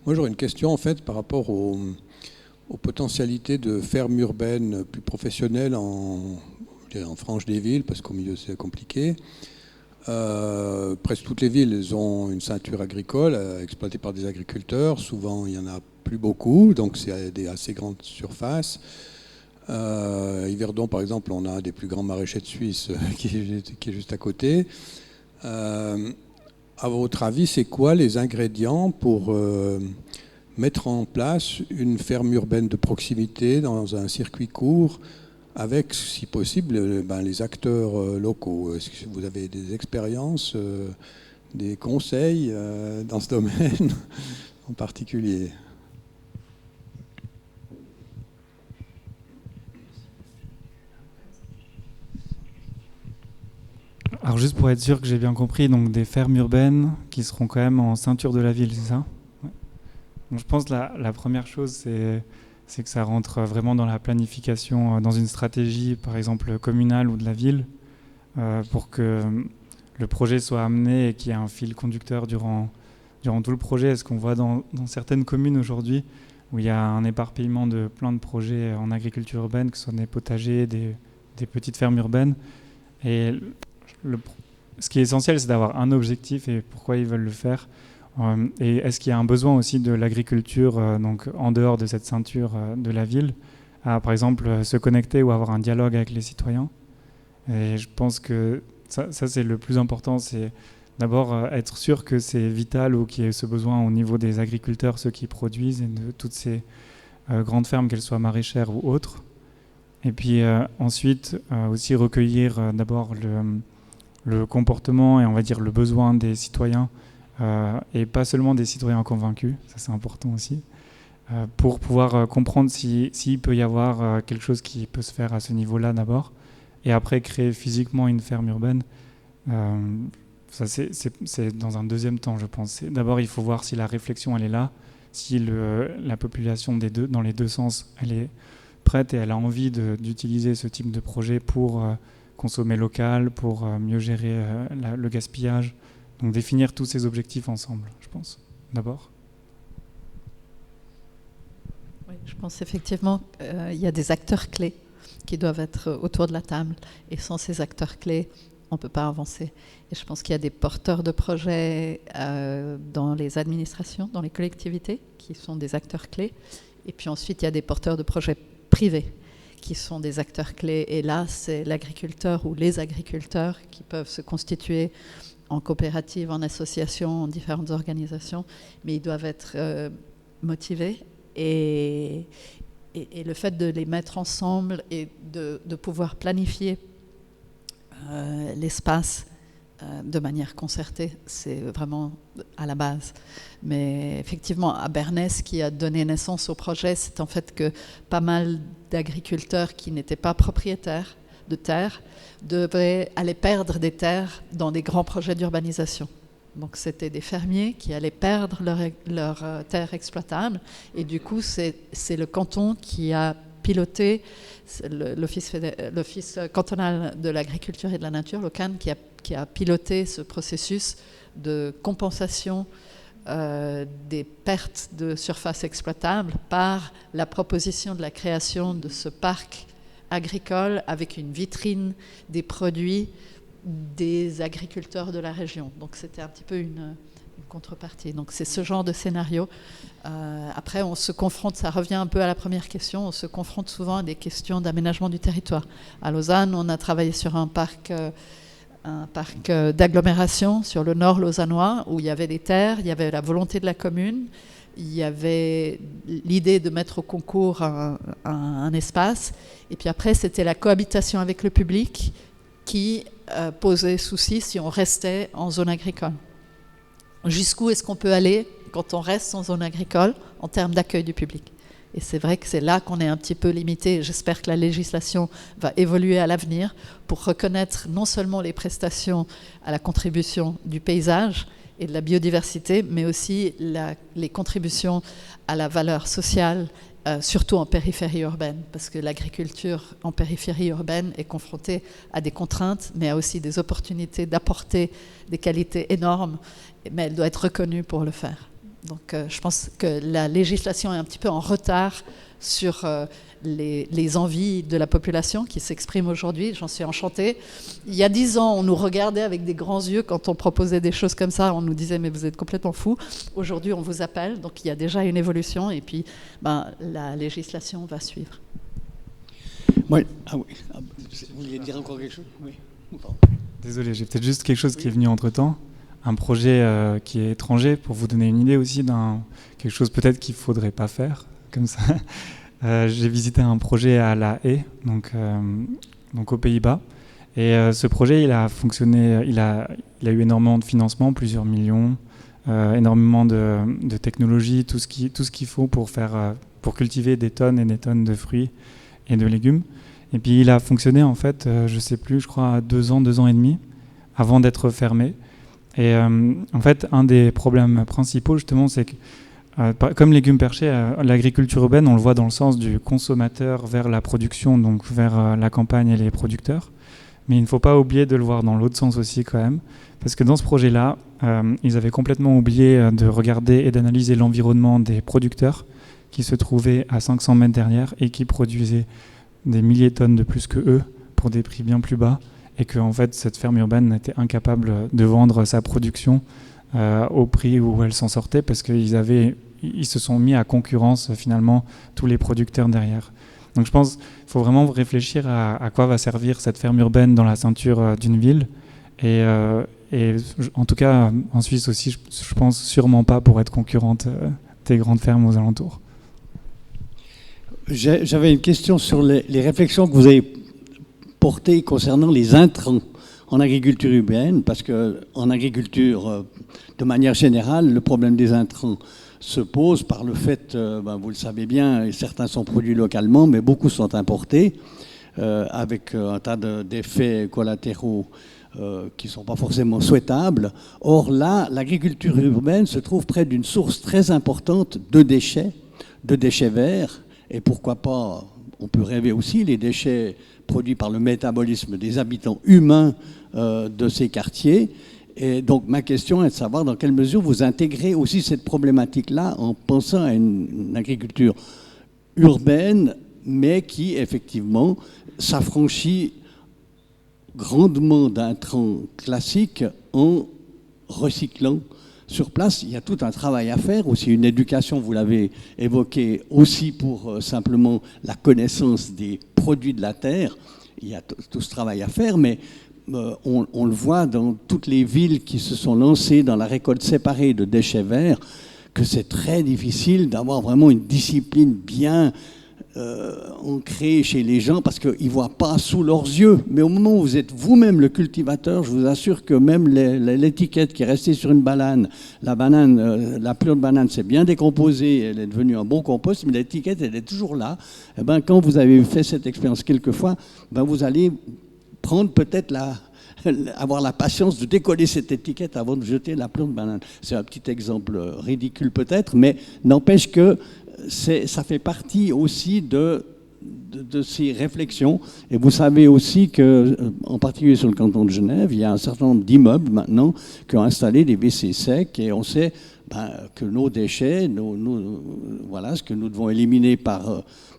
Moi, j'aurais une question en fait par rapport aux potentialités de fermes urbaines plus professionnelles en frange des villes, parce qu'au milieu c'est compliqué. Presque toutes les villes elles ont une ceinture agricole exploitée par des agriculteurs. Souvent, il n'y en a plus beaucoup, donc c'est des assez grandes surfaces. Yverdon, par exemple, on a un des plus grands maraîchers de Suisse qui est juste à côté. À votre avis, c'est quoi les ingrédients pour mettre en place une ferme urbaine de proximité dans un circuit court avec, si possible, les acteurs locaux? Est-ce que vous avez des expériences, des conseils dans ce domaine en particulier? Alors juste pour être sûr que j'ai bien compris, donc des fermes urbaines qui seront quand même en ceinture de la ville, c'est ça? Ouais. Donc je pense que la première chose, c'est que ça rentre vraiment dans la planification, dans une stratégie, par exemple communale ou de la ville, pour que le projet soit amené et qu'il y ait un fil conducteur durant tout le projet. Est-ce qu'on voit dans certaines communes aujourd'hui où il y a un éparpillement de plein de projets en agriculture urbaine, que ce soit des potagers, des petites fermes urbaines. Et ce qui est essentiel, c'est d'avoir un objectif et pourquoi ils veulent le faire. Et est-ce qu'il y a un besoin aussi de l'agriculture, donc en dehors de cette ceinture de la ville, à par exemple se connecter ou avoir un dialogue avec les citoyens? Et je pense que ça c'est le plus important, c'est d'abord être sûr que c'est vital ou qu'il y ait ce besoin au niveau des agriculteurs, ceux qui produisent, et de toutes ces grandes fermes, qu'elles soient maraîchères ou autres. Et puis ensuite aussi recueillir d'abord le comportement et on va dire le besoin des citoyens et pas seulement des citoyens convaincus, ça c'est important aussi, pour pouvoir comprendre s'il peut y avoir quelque chose qui peut se faire à ce niveau-là d'abord, et après créer physiquement une ferme urbaine. Ça c'est dans un deuxième temps, je pense. D'abord, il faut voir si la réflexion elle est là, si la population dans les deux sens elle est prête et elle a envie d'utiliser ce type de projet pour consommer local, pour mieux gérer le gaspillage. Donc définir tous ces objectifs ensemble, je pense, d'abord. Oui, je pense effectivement qu'il y a des acteurs clés qui doivent être autour de la table. Et sans ces acteurs clés, on ne peut pas avancer. Et je pense qu'il y a des porteurs de projets dans les administrations, dans les collectivités, qui sont des acteurs clés. Et puis ensuite, il y a des porteurs de projets privés qui sont des acteurs clés. Et là, c'est l'agriculteur ou les agriculteurs qui peuvent se constituer en coopérative, en association, en différentes organisations. Mais ils doivent être motivés. Et le fait de les mettre ensemble et de pouvoir planifier l'espace de manière concertée, c'est vraiment à la base. Mais effectivement, à Bernès, ce qui a donné naissance au projet, c'est en fait que pas mal d'agriculteurs qui n'étaient pas propriétaires de terres devaient aller perdre des terres dans des grands projets d'urbanisation. Donc c'était des fermiers qui allaient perdre leurs terres exploitables, et du coup c'est le canton qui a piloté, l'Office cantonal de l'agriculture et de la nature, l'OCAN, qui a piloté ce processus de compensation des pertes de surface exploitable par la proposition de la création de ce parc agricole avec une vitrine des produits des agriculteurs de la région. Donc c'était un petit peu une contrepartie. Donc c'est ce genre de scénario. Après, on se confronte, ça revient un peu à la première question, on se confronte souvent à des questions d'aménagement du territoire. À Lausanne, on a travaillé sur un parc d'agglomération sur le nord lausannois, où il y avait des terres, il y avait la volonté de la commune, il y avait l'idée de mettre au concours un espace, et puis après c'était la cohabitation avec le public qui posait souci si on restait en zone agricole. Jusqu'où est-ce qu'on peut aller quand on reste en zone agricole en termes d'accueil du public? Et c'est vrai que c'est là qu'on est un petit peu limité. J'espère que la législation va évoluer à l'avenir pour reconnaître non seulement les prestations à la contribution du paysage et de la biodiversité, mais aussi les contributions à la valeur sociale, surtout en périphérie urbaine, parce que l'agriculture en périphérie urbaine est confrontée à des contraintes, mais a aussi des opportunités d'apporter des qualités énormes, mais elle doit être reconnue pour le faire. Donc je pense que la législation est un petit peu en retard sur les envies de la population qui s'expriment aujourd'hui. J'en suis enchantée. Il y a 10 ans, on nous regardait avec des grands yeux quand on proposait des choses comme ça. On nous disait « mais vous êtes complètement fous ». Aujourd'hui, on vous appelle. Donc il y a déjà une évolution et puis la législation va suivre. Oui. Ah oui. Vous vouliez dire encore quelque chose? Oui. Désolé, j'ai peut-être juste quelque chose qui est venu entre-temps. Un projet qui est étranger, pour vous donner une idée aussi quelque chose peut-être qu'il ne faudrait pas faire, comme ça. J'ai visité un projet à La Haye, donc aux Pays-Bas. Et ce projet, il a fonctionné, il a eu énormément de financement, plusieurs millions, énormément de technologie, tout ce qu'il faut pour cultiver des tonnes et des tonnes de fruits et de légumes. Et puis il a fonctionné en fait, je ne sais plus, je crois 2 ans et demi, avant d'être fermé. Et en fait, un des problèmes principaux, justement, c'est que, comme légumes perchés, l'agriculture urbaine, on le voit dans le sens du consommateur vers la production, donc vers la campagne et les producteurs. Mais il ne faut pas oublier de le voir dans l'autre sens aussi, quand même. Parce que dans ce projet-là, ils avaient complètement oublié de regarder et d'analyser l'environnement des producteurs qui se trouvaient à 500 mètres derrière et qui produisaient des milliers de tonnes de plus que eux pour des prix bien plus bas. Et que en fait, cette ferme urbaine était incapable de vendre sa production au prix où elle s'en sortait parce qu'ils se sont mis à concurrence finalement tous les producteurs derrière. Donc je pense qu'il faut vraiment réfléchir à quoi va servir cette ferme urbaine dans la ceinture d'une ville et et en tout cas, en Suisse aussi, je pense sûrement pas pour être concurrente des grandes fermes aux alentours. J'avais une question sur les réflexions que vous avez portées concernant les intrants en agriculture urbaine, parce qu'en agriculture, de manière générale, le problème des intrants se pose par le fait, vous le savez bien, certains sont produits localement, mais beaucoup sont importés, avec un tas d'effets collatéraux qui ne sont pas forcément souhaitables. Or là, l'agriculture urbaine se trouve près d'une source très importante de déchets verts, et pourquoi pas, on peut rêver aussi, les déchets produits par le métabolisme des habitants humains de ces quartiers. Et donc ma question est de savoir dans quelle mesure vous intégrez aussi cette problématique-là en pensant à une agriculture urbaine, mais qui effectivement s'affranchit grandement d'intrants classiques en recyclant sur place. Il y a tout un travail à faire, aussi une éducation, vous l'avez évoqué, aussi pour simplement la connaissance des produits de la terre. Il y a tout ce travail à faire, mais on le voit dans toutes les villes qui se sont lancées dans la récolte séparée de déchets verts, que c'est très difficile d'avoir vraiment une discipline bien ancrée chez les gens, parce qu'ils ne voient pas sous leurs yeux. Mais au moment où vous êtes vous-même le cultivateur, je vous assure que même l'étiquette qui est restée sur une banane, la plure de banane s'est bien décomposée, elle est devenue un bon compost, mais l'étiquette, elle est toujours là. Et quand vous avez fait cette expérience quelquefois, vous allez prendre peut-être avoir la patience de décoller cette étiquette avant de jeter la plure de banane. C'est un petit exemple ridicule peut-être, mais n'empêche que ça fait partie aussi de ces réflexions. Et vous savez aussi qu'en particulier sur le canton de Genève, il y a un certain nombre d'immeubles maintenant qui ont installé des WC secs, et on sait que nos déchets, voilà, ce que nous devons éliminer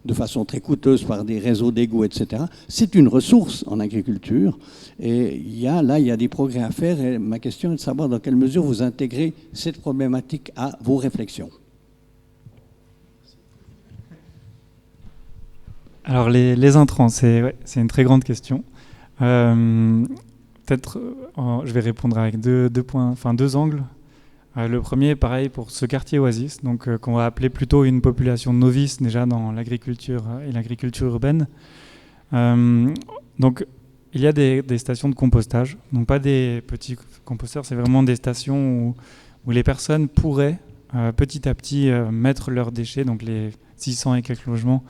de façon très coûteuse par des réseaux d'égouts, etc., c'est une ressource en agriculture. Et il y a des progrès à faire. Et ma question est de savoir dans quelle mesure vous intégrez cette problématique à vos réflexions. Alors les intrants, c'est une très grande question. Peut-être, je vais répondre avec deux angles. Le premier, pareil pour ce quartier Oasis, donc qu'on va appeler plutôt une population novice déjà dans l'agriculture et l'agriculture urbaine. Donc il y a des stations de compostage, donc pas des petits composteurs, c'est vraiment des stations où les personnes pourraient petit à petit mettre leurs déchets, donc les 600 et quelques logements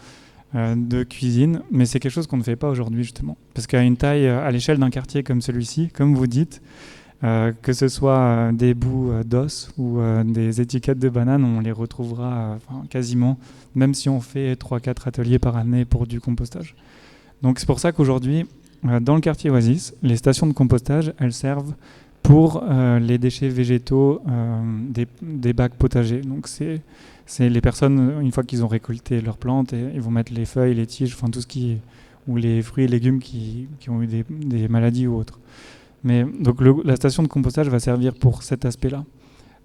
de cuisine, mais c'est quelque chose qu'on ne fait pas aujourd'hui justement, parce qu'à une taille, à l'échelle d'un quartier comme celui-ci, comme vous dites, que ce soit des bouts d'os ou des étiquettes de bananes, on les retrouvera quasiment, même si on fait 3-4 ateliers par année pour du compostage. Donc c'est pour ça qu'aujourd'hui, dans le quartier Oasis, les stations de compostage, elles servent pour les déchets végétaux des bacs potagers. Donc c'est les personnes, une fois qu'ils ont récolté leurs plantes, et ils vont mettre les feuilles, les tiges, tout ce ou les fruits et légumes qui ont eu des maladies ou autres. Mais donc la station de compostage va servir pour cet aspect-là.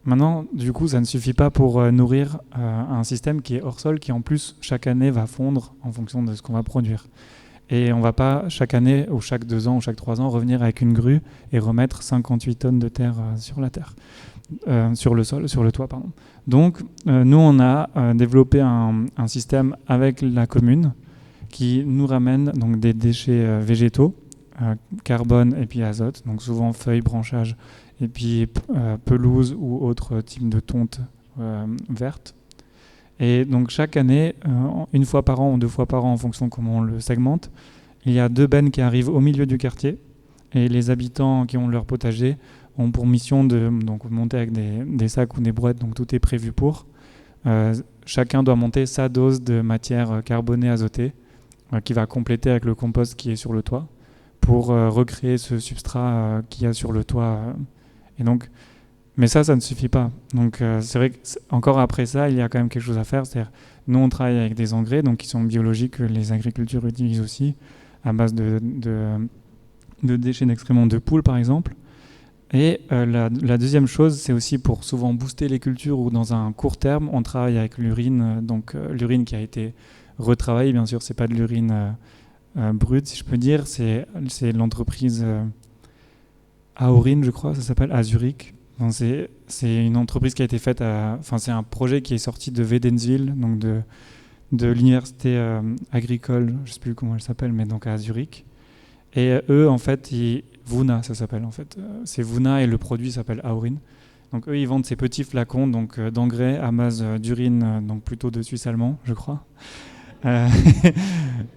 Maintenant, du coup, ça ne suffit pas pour nourrir un système qui est hors sol, qui en plus, chaque année, va fondre en fonction de ce qu'on va produire. Et on ne va pas, chaque année, ou chaque 2 ans, ou chaque 3 ans, revenir avec une grue et remettre 58 tonnes de terre sur la terre, sur le sol, sur le toit, pardon. Donc, nous, on a développé un système avec la commune qui nous ramène donc, des déchets végétaux, carbone et puis azote, donc souvent feuilles, branchages, et puis pelouse ou autre type de tonte verte. Et donc chaque année, une fois par an ou 2 fois par an en fonction de comment on le segmente, il y a 2 bennes qui arrivent au milieu du quartier, et les habitants qui ont leur potager ont pour mission de monter avec des sacs ou des brouettes, donc tout est prévu pour. Chacun doit monter sa dose de matière carbonée azotée qui va compléter avec le compost qui est sur le toit pour recréer ce substrat qu'il y a sur le toit. Et donc, mais ça ne suffit pas. Donc c'est vrai qu'encore après ça, il y a quand même quelque chose à faire. C'est-à-dire, nous, on travaille avec des engrais donc, qui sont biologiques, que les agricultures utilisent aussi, à base de déchets d'excréments de poules, par exemple. Et la deuxième chose, c'est aussi pour souvent booster les cultures où dans un court terme, on travaille avec l'urine. Donc l'urine qui a été retravaillée, bien sûr, c'est pas de l'urine brute, si je peux dire. C'est l'entreprise Aorin, je crois, ça s'appelle, à Zurich. Enfin, c'est une entreprise qui a été faite c'est un projet qui est sorti de Wädenswil, donc de l'université agricole, je ne sais plus comment elle s'appelle, mais donc à Zurich. Et eux, en fait, Vuna, ça s'appelle en fait. C'est Vuna et le produit s'appelle Aorin. Donc eux, ils vendent ces petits flacons donc, d'engrais à base d'urine, donc plutôt de Suisse allemand, je crois.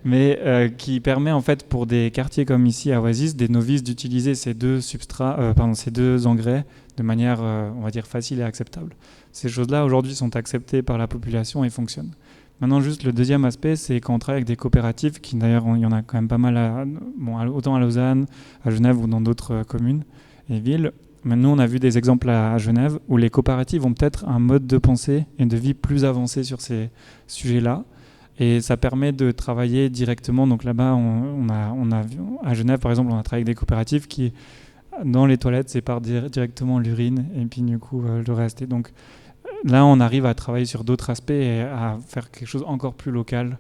Mais qui permet en fait pour des quartiers comme ici à Oasis, des novices, d'utiliser ces deux ces deux engrais de manière, on va dire, facile et acceptable. Ces choses-là aujourd'hui sont acceptées par la population et fonctionnent. Maintenant, juste le deuxième aspect, c'est quand on travaille avec des coopératives, qui d'ailleurs, il y en a quand même pas mal, autant à Lausanne, à Genève ou dans d'autres communes et villes. Maintenant, on a vu des exemples à Genève où les coopératives ont peut-être un mode de pensée et de vie plus avancé sur ces sujets-là. Et ça permet de travailler directement. Donc là-bas, on a vu, à Genève, par exemple, on a travaillé avec des coopératives qui, dans les toilettes, séparent directement l'urine et puis du coup, le reste. Et donc là, on arrive à travailler sur d'autres aspects et à faire quelque chose encore plus local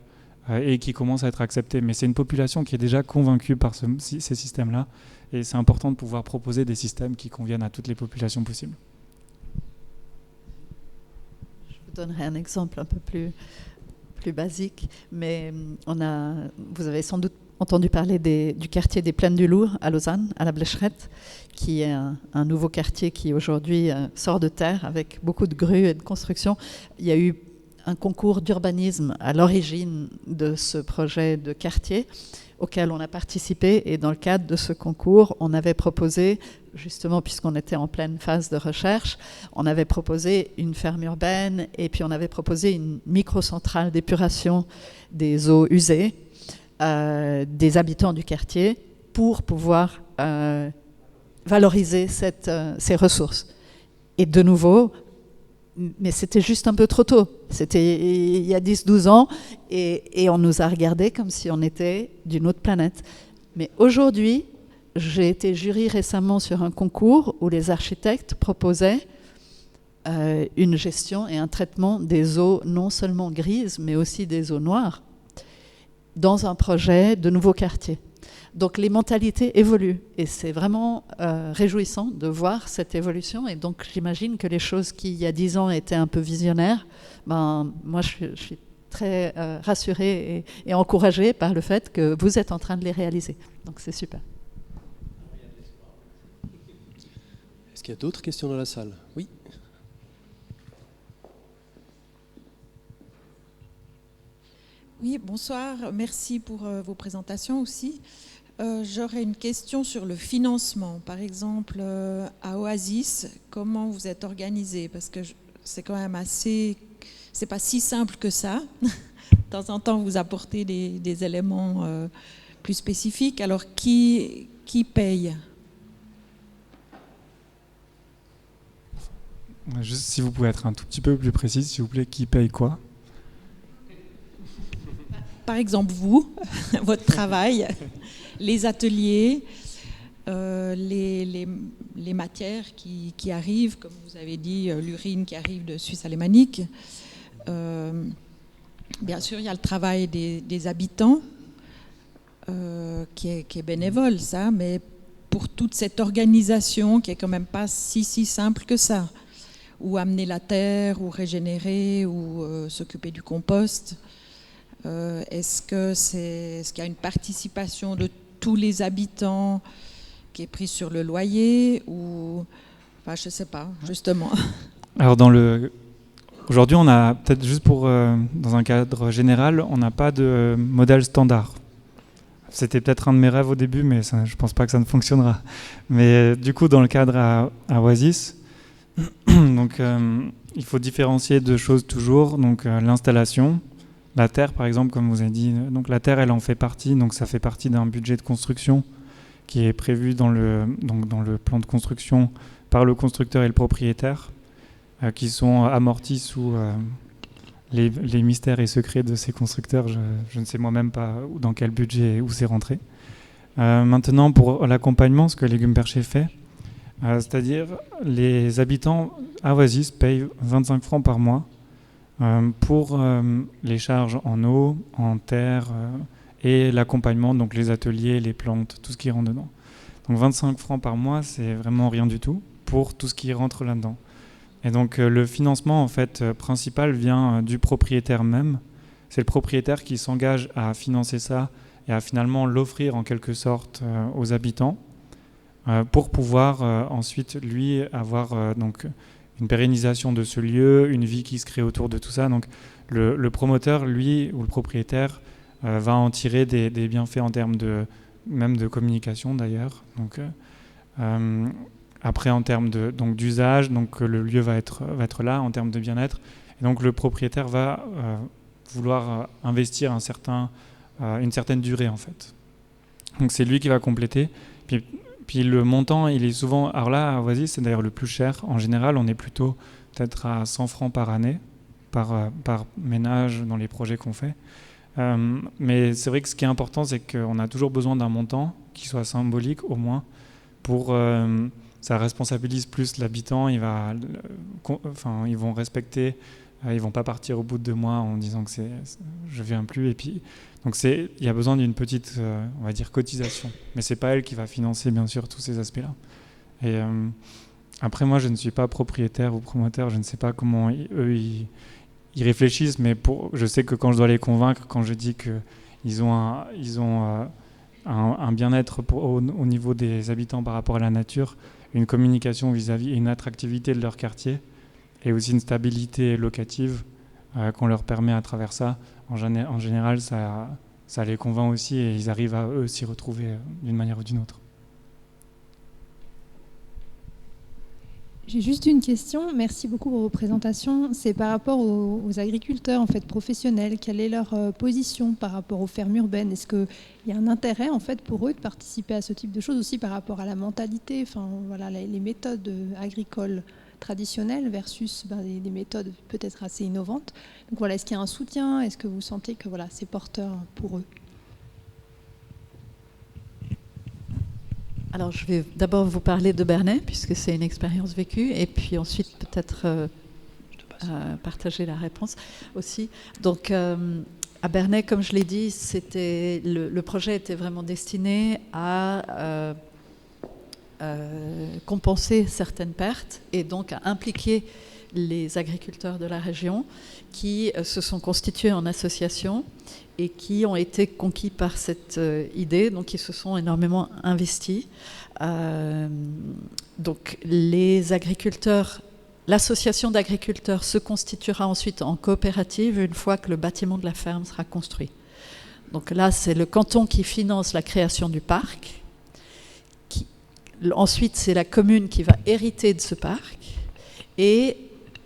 et qui commence à être accepté. Mais c'est une population qui est déjà convaincue par ces systèmes-là. Et c'est important de pouvoir proposer des systèmes qui conviennent à toutes les populations possibles. Je vous donnerai un exemple un peu plus basique, mais vous avez sans doute entendu parler du quartier des Plaines du Lourd à Lausanne, à la Blécherette, qui est un nouveau quartier qui aujourd'hui sort de terre avec beaucoup de grues et de construction. Il y a eu un concours d'urbanisme à l'origine de ce projet de quartier auquel on a participé, et dans le cadre de ce concours, on avait proposé, justement puisqu'on était en pleine phase de recherche, on avait proposé une ferme urbaine et puis on avait proposé une microcentrale d'épuration des eaux usées des habitants du quartier pour pouvoir valoriser ces ressources. Et de nouveau, mais c'était juste un peu trop tôt. C'était il y a 10-12 ans et on nous a regardés comme si on était d'une autre planète. Mais aujourd'hui, j'ai été jury récemment sur un concours où les architectes proposaient une gestion et un traitement des eaux non seulement grises, mais aussi des eaux noires dans un projet de nouveau quartier. Donc les mentalités évoluent et c'est vraiment réjouissant de voir cette évolution. Et donc j'imagine que les choses qui, il y a 10 ans, étaient un peu visionnaires, moi je suis très rassurée et encouragée par le fait que vous êtes en train de les réaliser. Donc c'est super. Est-ce qu'il y a d'autres questions dans la salle? Oui. Oui, bonsoir. Merci pour vos présentations aussi. J'aurais une question sur le financement. Par exemple, à Oasis, comment vous êtes organisé? Parce que c'est quand même c'est pas si simple que ça. De temps en temps, vous apportez des éléments plus spécifiques. Alors, qui paye? Juste si vous pouvez être un tout petit peu plus précise, s'il vous plaît, qui paye quoi? Par exemple, vous, votre travail, les ateliers, les matières qui arrivent, comme vous avez dit, l'urine qui arrive de Suisse alémanique. Bien sûr, il y a le travail des habitants qui est bénévole, ça, mais pour toute cette organisation qui est quand même pas si simple que ça, ou amener la terre, ou régénérer, ou s'occuper du compost. Est-ce qu'il y a une participation de tous les habitants qui est prise sur le loyer ou enfin, je ne sais pas, justement. Alors aujourd'hui, on a peut-être juste dans un cadre général, on n'a pas de modèle standard. C'était peut-être un de mes rêves au début, mais je ne pense pas que ça ne fonctionnera. Mais du coup, dans le cadre à Oasis, donc, il faut différencier deux choses toujours. Donc l'installation. La terre, par exemple, comme vous avez dit, donc la terre, elle en fait partie, donc ça fait partie d'un budget de construction qui est prévu dans le plan de construction par le constructeur et le propriétaire, qui sont amortis sous les mystères et secrets de ces constructeurs. Je ne sais moi-même pas dans quel budget où c'est rentré. Maintenant, pour l'accompagnement, ce que Légumes Perchés fait, c'est-à-dire les habitants à Oasis payent 25 francs par mois pour les charges en eau, en terre et l'accompagnement, donc les ateliers, les plantes, tout ce qui rentre dedans. Donc 25 francs par mois, c'est vraiment rien du tout pour tout ce qui rentre là-dedans. Et donc le financement en fait principal vient du propriétaire même. C'est le propriétaire qui s'engage à financer ça et à finalement l'offrir en quelque sorte aux habitants pour pouvoir ensuite lui avoir donc une pérennisation de ce lieu, une vie qui se crée autour de tout ça. Donc le promoteur, lui, ou le propriétaire, va en tirer des bienfaits en termes même de communication d'ailleurs. Donc, après, en termes d'usage, donc le lieu va être là, en termes de bien-être. Et donc le propriétaire va vouloir investir une certaine durée en fait. Donc c'est lui qui va compléter. Puis le montant, il est souvent... Alors là, à Oasis, c'est d'ailleurs le plus cher. En général, on est plutôt peut-être à 100 francs par année, par ménage dans les projets qu'on fait. Mais c'est vrai que ce qui est important, c'est qu'on a toujours besoin d'un montant qui soit symbolique au moins pour... ça responsabilise plus l'habitant, ils vont respecter, ils vont pas partir au bout de 2 mois en disant que je viens plus. Et puis, donc il y a besoin d'une petite, on va dire, cotisation. Mais c'est pas elle qui va financer bien sûr tous ces aspects-là. Et après moi je ne suis pas propriétaire ou promoteur, je ne sais pas comment eux ils réfléchissent, mais je sais que quand je dois les convaincre, quand je dis qu'ils ont un bien-être au niveau des habitants par rapport à la nature, une communication vis-à-vis, une attractivité de leur quartier et aussi une stabilité locative qu'on leur permet à travers ça. En général, ça les convainc aussi et ils arrivent à eux s'y retrouver d'une manière ou d'une autre. J'ai juste une question, merci beaucoup pour vos présentations. C'est par rapport aux agriculteurs en fait, professionnels, quelle est leur position par rapport aux fermes urbaines? Est-ce qu'il y a un intérêt en fait, pour eux de participer à ce type de choses aussi par rapport à la mentalité, les méthodes agricoles traditionnelles versus des méthodes peut-être assez innovantes? Donc voilà, est-ce qu'il y a un soutien? Est-ce que vous sentez que c'est porteur pour eux? Alors, je vais d'abord vous parler de Bernay, puisque c'est une expérience vécue, et puis ensuite peut-être partager la réponse aussi. Donc, à Bernay, comme je l'ai dit, le projet était vraiment destiné à compenser certaines pertes et donc à impliquer les agriculteurs de la région qui se sont constitués en association et qui ont été conquis par cette idée, donc ils se sont énormément investis. Donc les agriculteurs, l'association d'agriculteurs se constituera ensuite en coopérative une fois que le bâtiment de la ferme sera construit. Donc là, c'est le canton qui finance la création du parc. Ensuite, c'est la commune qui va hériter de ce parc. Et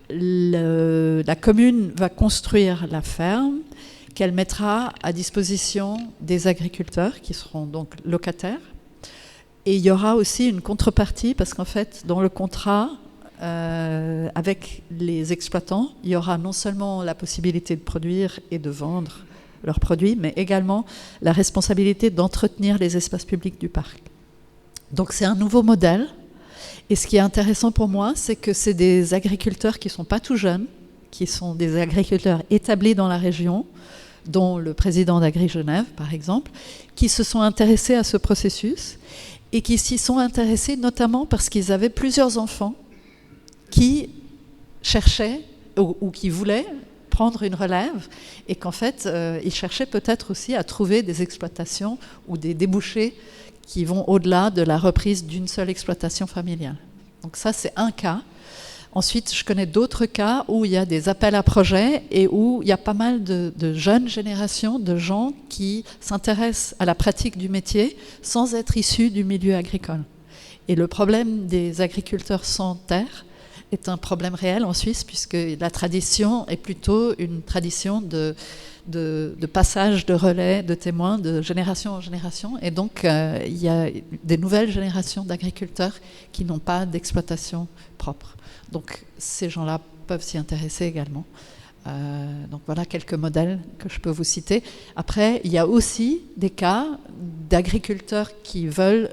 la commune va construire la ferme qu'elle mettra à disposition des agriculteurs qui seront donc locataires. Et il y aura aussi une contrepartie parce qu'en fait, dans le contrat avec les exploitants, il y aura non seulement la possibilité de produire et de vendre leurs produits, mais également la responsabilité d'entretenir les espaces publics du parc. Donc c'est un nouveau modèle. Et ce qui est intéressant pour moi, c'est que c'est des agriculteurs qui ne sont pas tout jeunes, qui sont des agriculteurs établis dans la région, dont le président d'Agri-Genève, par exemple, qui se sont intéressés à ce processus et qui s'y sont intéressés notamment parce qu'ils avaient plusieurs enfants qui cherchaient ou qui voulaient prendre une relève et qu'en fait, ils cherchaient peut-être aussi à trouver des exploitations ou des débouchés qui vont au-delà de la reprise d'une seule exploitation familiale. Donc ça, c'est un cas. Ensuite, je connais d'autres cas où il y a des appels à projets et où il y a pas mal de jeunes générations de gens qui s'intéressent à la pratique du métier sans être issus du milieu agricole. Et le problème des agriculteurs sans terre est un problème réel en Suisse puisque la tradition est plutôt une tradition de passage de relais, de témoins, de génération en génération. Et donc, il y a des nouvelles générations d'agriculteurs qui n'ont pas d'exploitation propre. Donc, ces gens-là peuvent s'y intéresser également. Donc, voilà quelques modèles que je peux vous citer. Après, il y a aussi des cas d'agriculteurs qui veulent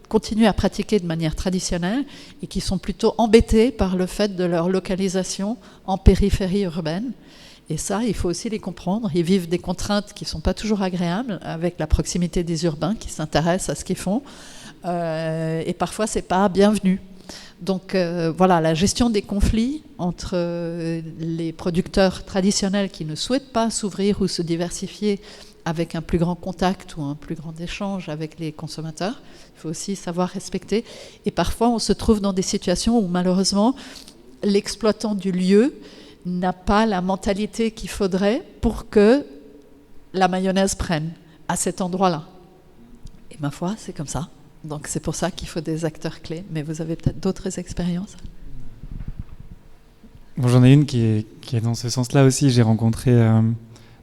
continuer à pratiquer de manière traditionnelle et qui sont plutôt embêtés par le fait de leur localisation en périphérie urbaine. Et ça, il faut aussi les comprendre. Ils vivent des contraintes qui ne sont pas toujours agréables avec la proximité des urbains qui s'intéressent à ce qu'ils font. et parfois c'est pas bienvenu. Donc voilà, la gestion des conflits entre les producteurs traditionnels qui ne souhaitent pas s'ouvrir ou se diversifier avec un plus grand contact ou un plus grand échange avec les consommateurs, il faut aussi savoir respecter. Et parfois, on se trouve dans des situations où malheureusement, l'exploitant du lieu n'a pas la mentalité qu'il faudrait pour que la mayonnaise prenne à cet endroit-là. Et ma foi, c'est comme ça. Donc c'est pour ça qu'il faut des acteurs clés. Mais vous avez peut-être d'autres expériences? Bon, j'en ai une qui est dans ce sens-là aussi. J'ai rencontré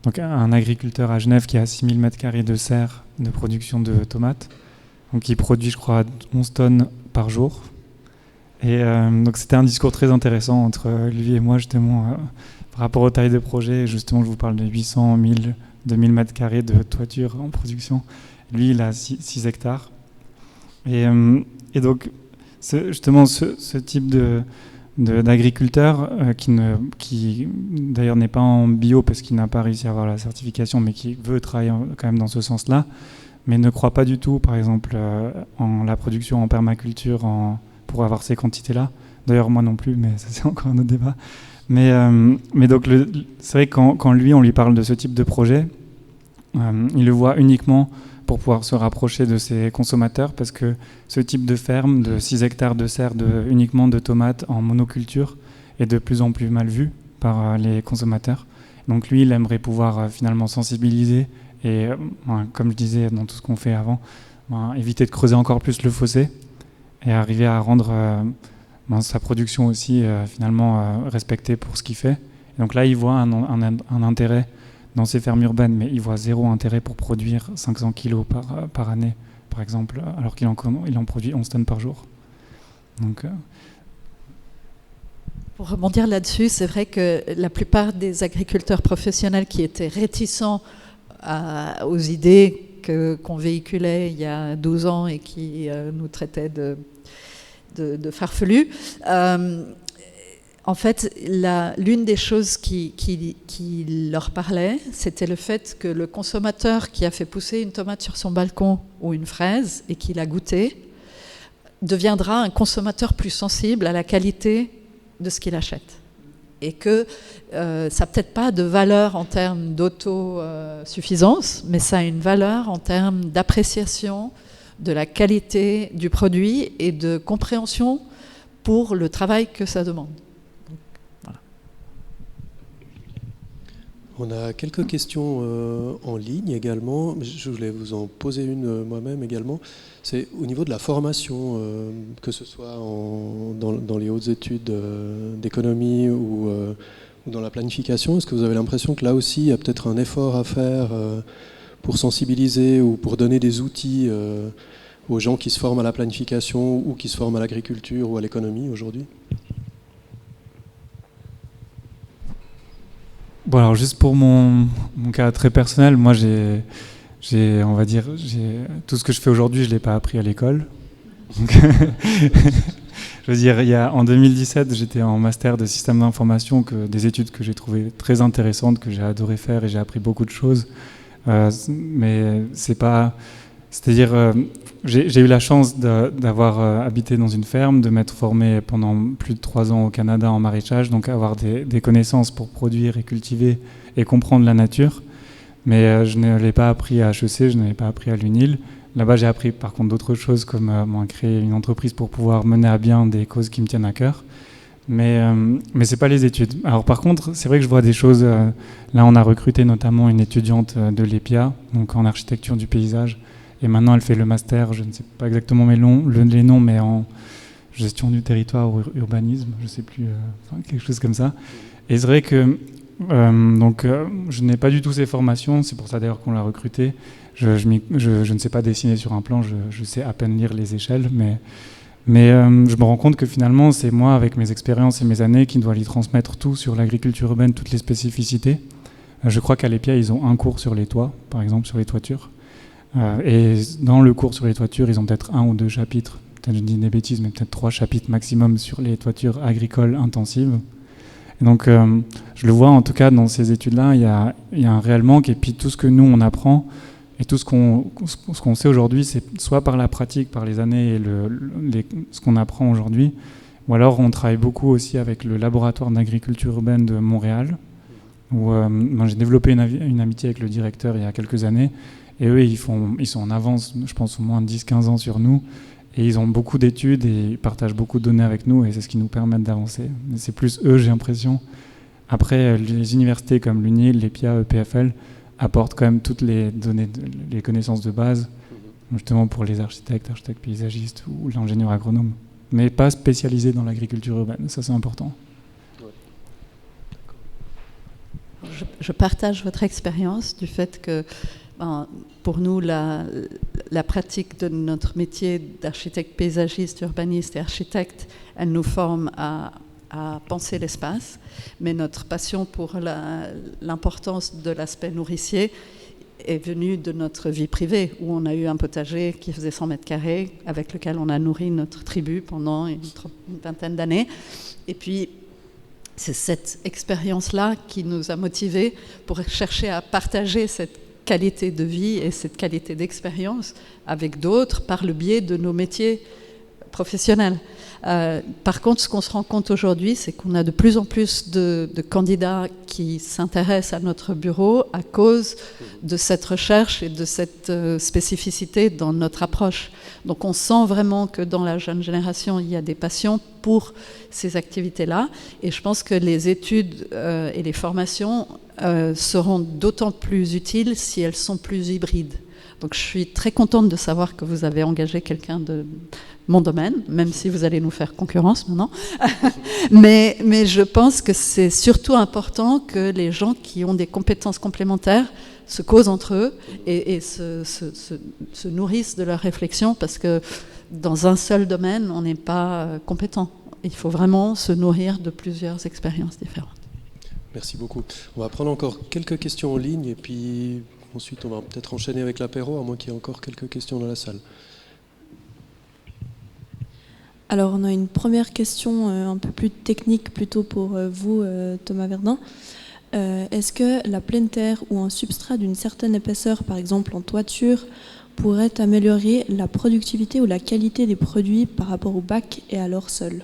donc un agriculteur à Genève qui a 6000 m² de serre de production de tomates. Donc il produit, je crois, 11 tonnes par jour. Et donc c'était un discours très intéressant entre lui et moi, justement, par rapport aux tailles de projet. Justement, je vous parle de 800, 1000, 2000 m² de toiture en production. Lui, il a 6 hectares. Et donc, justement, ce type d'agriculteur qui d'ailleurs n'est pas en bio parce qu'il n'a pas réussi à avoir la certification, mais qui veut travailler quand même dans ce sens-là, mais ne croit pas du tout, par exemple, en la production en permaculture pour avoir ces quantités-là. D'ailleurs, moi non plus, mais ça c'est encore un autre débat. Mais donc, c'est vrai que quand lui, on lui parle de ce type de projet, il le voit uniquement pour pouvoir se rapprocher de ses consommateurs, parce que ce type de ferme de 6 hectares de serre uniquement de tomates en monoculture est de plus en plus mal vu par les consommateurs. Donc lui, il aimerait pouvoir finalement sensibiliser et, comme je disais dans tout ce qu'on fait avant, éviter de creuser encore plus le fossé et arriver à rendre sa production aussi finalement respectée pour ce qu'il fait. Et donc là, il voit un intérêt dans ces fermes urbaines, mais il voit zéro intérêt pour produire 500 kilos par année, par exemple, alors qu'il en produit 11 tonnes par jour. Donc, Pour rebondir là-dessus, c'est vrai que la plupart des agriculteurs professionnels qui étaient réticents aux idées qu'on véhiculait il y a 12 ans et qui nous traitaient de farfelus, en fait, l'une des choses qui leur parlait, c'était le fait que le consommateur qui a fait pousser une tomate sur son balcon ou une fraise et qui l'a goûtée deviendra un consommateur plus sensible à la qualité de ce qu'il achète. Et que ça n'a peut-être pas de valeur en termes d'autosuffisance, mais ça a une valeur en termes d'appréciation de la qualité du produit et de compréhension pour le travail que ça demande. On a quelques questions en ligne également. Je voulais vous en poser une moi-même également. C'est au niveau de la formation, que ce soit dans les hautes études d'économie ou dans la planification. Est-ce que vous avez l'impression que là aussi, il y a peut-être un effort à faire pour sensibiliser ou pour donner des outils aux gens qui se forment à la planification ou qui se forment à l'agriculture ou à l'économie aujourd'hui ? Bon, alors juste pour mon cas très personnel, moi on va dire, tout ce que je fais aujourd'hui, je ne l'ai pas appris à l'école. Donc, je veux dire, en 2017, j'étais en master de système d'information, des études que j'ai trouvées très intéressantes, que j'ai adoré faire et j'ai appris beaucoup de choses. Mais c'est pas... C'est-à-dire, j'ai eu la chance d'avoir habité dans une ferme, de m'être formé pendant plus de 3 ans au Canada en maraîchage, donc avoir des connaissances pour produire et cultiver et comprendre la nature. Mais je ne l'ai pas appris à HEC, je ne l'ai pas appris à l'UNIL. Là-bas, j'ai appris par contre d'autres choses, comme créer une entreprise pour pouvoir mener à bien des causes qui me tiennent à cœur. Mais ce n'est pas les études. Alors par contre, c'est vrai que je vois des choses... là, on a recruté notamment une étudiante de l'EPIA, donc en architecture du paysage. Et maintenant, elle fait le master, je ne sais pas exactement les noms, mais en gestion du territoire ou urbanisme, je ne sais plus, quelque chose comme ça. Et c'est vrai que je n'ai pas du tout ces formations, c'est pour ça d'ailleurs qu'on l'a recrutée. Je ne sais pas dessiner sur un plan, je sais à peine lire les échelles, mais je me rends compte que finalement, c'est moi, avec mes expériences et mes années, qui dois lui transmettre tout sur l'agriculture urbaine, toutes les spécificités. Je crois qu'à l'EPIA, ils ont un cours sur les toits, par exemple, sur les toitures. Et dans le cours sur les toitures, ils ont peut-être 1 ou 2 chapitres, peut-être je dis des bêtises, mais peut-être 3 chapitres maximum sur les toitures agricoles intensives. Et donc, je le vois en tout cas dans ces études-là, il y a un réel manque. Et puis tout ce que nous, on apprend Et tout ce qu'on sait aujourd'hui, c'est soit par la pratique, par les années et ce qu'on apprend aujourd'hui, ou alors on travaille beaucoup aussi avec le laboratoire d'agriculture urbaine de Montréal, où j'ai développé une amitié avec le directeur il y a quelques années, et eux, ils sont en avance, je pense au moins 10-15 ans sur nous, et ils ont beaucoup d'études et ils partagent beaucoup de données avec nous, et c'est ce qui nous permet d'avancer. Mais c'est plus eux, j'ai l'impression. Après, les universités comme l'UNIL, l'EPIA, EPFL, apportent quand même toutes les données, les connaissances de base, justement pour les architectes paysagistes ou l'ingénieur agronome, mais pas spécialisés dans l'agriculture urbaine, ça c'est important. Je partage votre expérience du fait que pour nous, la pratique de notre métier d'architecte paysagiste, urbaniste et architecte, elle nous forme à penser l'espace, mais notre passion pour l'importance de l'aspect nourricier est venue de notre vie privée, où on a eu un potager qui faisait 100 mètres carrés, avec lequel on a nourri notre tribu pendant une vingtaine d'années. Et puis, c'est cette expérience-là qui nous a motivés pour chercher à partager cette qualité de vie et cette qualité d'expérience avec d'autres par le biais de nos métiers professionnels. Par contre, ce qu'on se rend compte aujourd'hui, c'est qu'on a de plus en plus de candidats qui s'intéressent à notre bureau à cause de cette recherche et de cette spécificité dans notre approche. Donc on sent vraiment que dans la jeune génération, il y a des passions pour ces activités-là. Et je pense que les études et les formations seront d'autant plus utiles si elles sont plus hybrides. Donc je suis très contente de savoir que vous avez engagé quelqu'un de mon domaine, même si vous allez nous faire concurrence maintenant. mais je pense que c'est surtout important que les gens qui ont des compétences complémentaires se causent entre eux et se nourrissent de leur réflexion, parce que dans un seul domaine, on n'est pas compétent. Il faut vraiment se nourrir de plusieurs expériences différentes. Merci beaucoup. On va prendre encore quelques questions en ligne et puis ensuite on va peut-être enchaîner avec l'apéro, à moins qu'il y ait encore quelques questions dans la salle. Alors on a une première question un peu plus technique plutôt pour vous, Thomas Verdun. Est-ce que la pleine terre ou un substrat d'une certaine épaisseur, par exemple en toiture, pourrait améliorer la productivité ou la qualité des produits par rapport au bac et à leur sol ?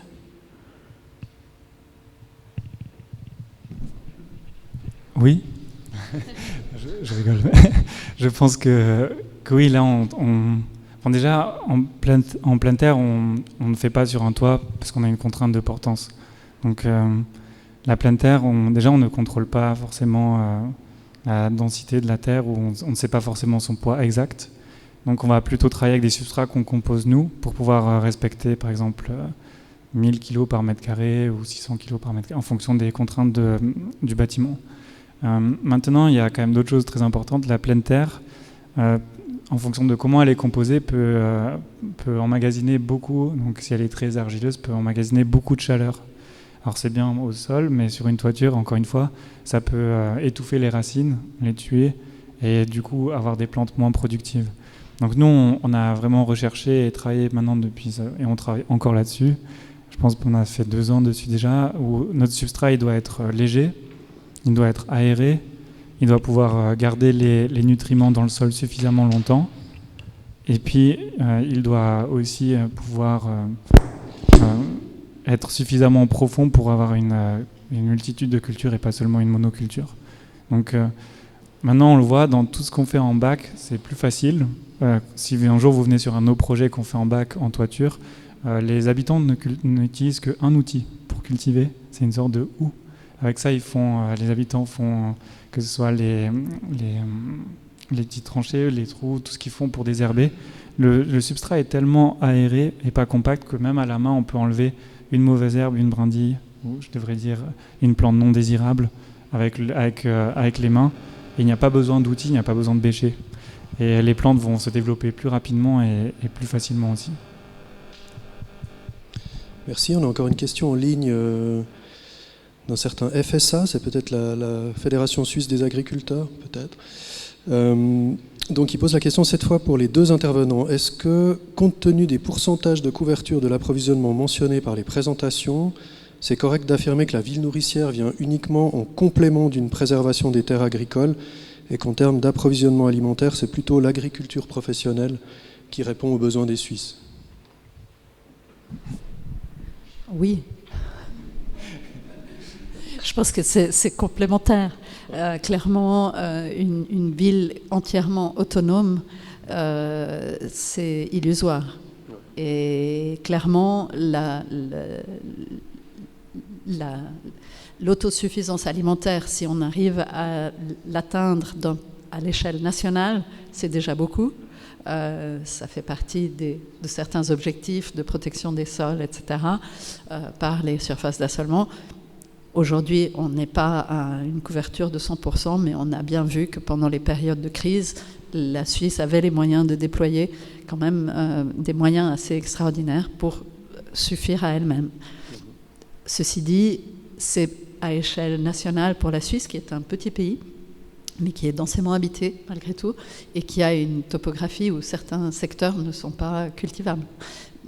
Oui. Je rigole. Je pense que oui, là, déjà, en pleine terre, on ne fait pas sur un toit parce qu'on a une contrainte de portance. Donc, la pleine terre, on ne contrôle pas forcément la densité de la terre, ou on ne sait pas forcément son poids exact. Donc, on va plutôt travailler avec des substrats qu'on compose nous pour pouvoir respecter, par exemple, 1000 kg par mètre carré ou 600 kg par mètre carré, en fonction des contraintes du bâtiment. Maintenant, il y a quand même d'autres choses très importantes. La pleine terre, en fonction de comment elle est composée, peut emmagasiner beaucoup, donc si elle est très argileuse, peut emmagasiner beaucoup de chaleur. Alors c'est bien au sol, mais sur une toiture, encore une fois, ça peut étouffer les racines, les tuer, et du coup avoir des plantes moins productives. Donc nous, on a vraiment recherché et travaillé maintenant depuis, et on travaille encore là-dessus. Je pense qu'on a fait 2 ans dessus déjà, où notre substrat, il doit être léger, il doit être aéré, il doit pouvoir garder les nutriments dans le sol suffisamment longtemps, et puis il doit aussi pouvoir être suffisamment profond pour avoir une multitude de cultures et pas seulement une monoculture. Donc maintenant on le voit, dans tout ce qu'on fait en bac, c'est plus facile. Si un jour vous venez sur un autre projet qu'on fait en bac, en toiture, les habitants n'utilisent qu'un outil pour cultiver, c'est une sorte de houe. Avec ça, les habitants font, que ce soit les petites tranchées, les trous, tout ce qu'ils font pour désherber. Le substrat est tellement aéré et pas compact que même à la main, on peut enlever une mauvaise herbe, une brindille, ou je devrais dire une plante non désirable avec les mains. Et il n'y a pas besoin d'outils, il n'y a pas besoin de bêcher. Et les plantes vont se développer plus rapidement et plus facilement aussi. Merci. On a encore une question en ligne d'un certain FSA, c'est peut-être la Fédération Suisse des Agriculteurs, peut-être. Donc il pose la question cette fois pour les 2 intervenants. Est-ce que, compte tenu des pourcentages de couverture de l'approvisionnement mentionnés par les présentations, c'est correct d'affirmer que la ville nourricière vient uniquement en complément d'une préservation des terres agricoles et qu'en termes d'approvisionnement alimentaire, c'est plutôt l'agriculture professionnelle qui répond aux besoins des Suisses. Oui. Je pense que c'est complémentaire. Clairement, une ville entièrement autonome, c'est illusoire. Et clairement, l'autosuffisance alimentaire, si on arrive à l'atteindre à l'échelle nationale, c'est déjà beaucoup. Ça fait partie de certains objectifs de protection des sols, etc., par les surfaces d'assolement. Aujourd'hui, on n'est pas à une couverture de 100%, mais on a bien vu que pendant les périodes de crise, la Suisse avait les moyens de déployer quand même des moyens assez extraordinaires pour suffire à elle-même. Ceci dit, c'est à échelle nationale pour la Suisse, qui est un petit pays, mais qui est densément habité malgré tout, et qui a une topographie où certains secteurs ne sont pas cultivables.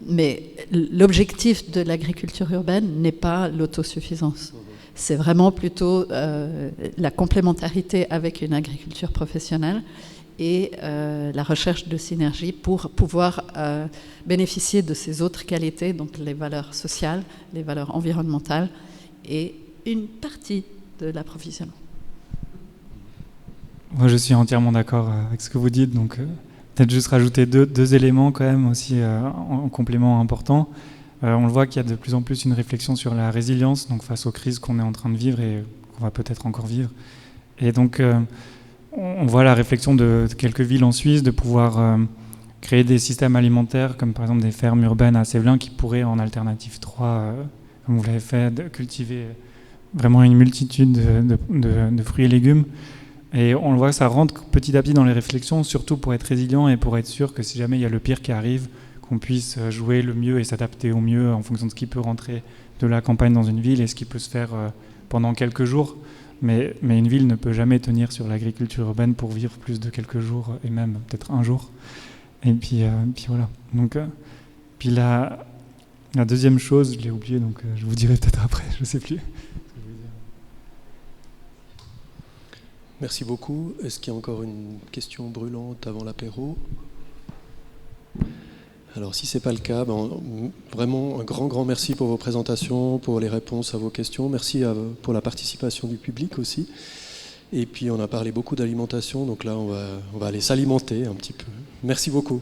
Mais l'objectif de l'agriculture urbaine n'est pas l'autosuffisance. C'est vraiment plutôt la complémentarité avec une agriculture professionnelle et la recherche de synergie pour pouvoir bénéficier de ces autres qualités, donc les valeurs sociales, les valeurs environnementales et une partie de l'approvisionnement. Moi, je suis entièrement d'accord avec ce que vous dites. Donc, peut-être juste rajouter deux éléments quand même aussi en complément important. On le voit qu'il y a de plus en plus une réflexion sur la résilience, donc face aux crises qu'on est en train de vivre et qu'on va peut-être encore vivre. Et donc, on voit la réflexion de quelques villes en Suisse de pouvoir créer des systèmes alimentaires, comme par exemple des fermes urbaines à Sévelin, qui pourraient, en alternative 3, comme vous l'avez fait, de cultiver vraiment une multitude de fruits et légumes. Et on le voit, ça rentre petit à petit dans les réflexions, surtout pour être résilient et pour être sûr que si jamais il y a le pire qui arrive, qu'on puisse jouer le mieux et s'adapter au mieux en fonction de ce qui peut rentrer de la campagne dans une ville et ce qui peut se faire pendant quelques jours. Mais une ville ne peut jamais tenir sur l'agriculture urbaine pour vivre plus de quelques jours et même peut-être un jour. Et puis voilà. Donc, puis la deuxième chose, je l'ai oublié, donc je vous dirai peut-être après, je ne sais plus. Merci beaucoup. Est-ce qu'il y a encore une question brûlante avant l'apéro ? Alors, si ce n'est pas le cas, vraiment un grand merci pour vos présentations, pour les réponses à vos questions. Merci pour la participation du public aussi. Et puis, on a parlé beaucoup d'alimentation, donc là, on va aller s'alimenter un petit peu. Merci beaucoup.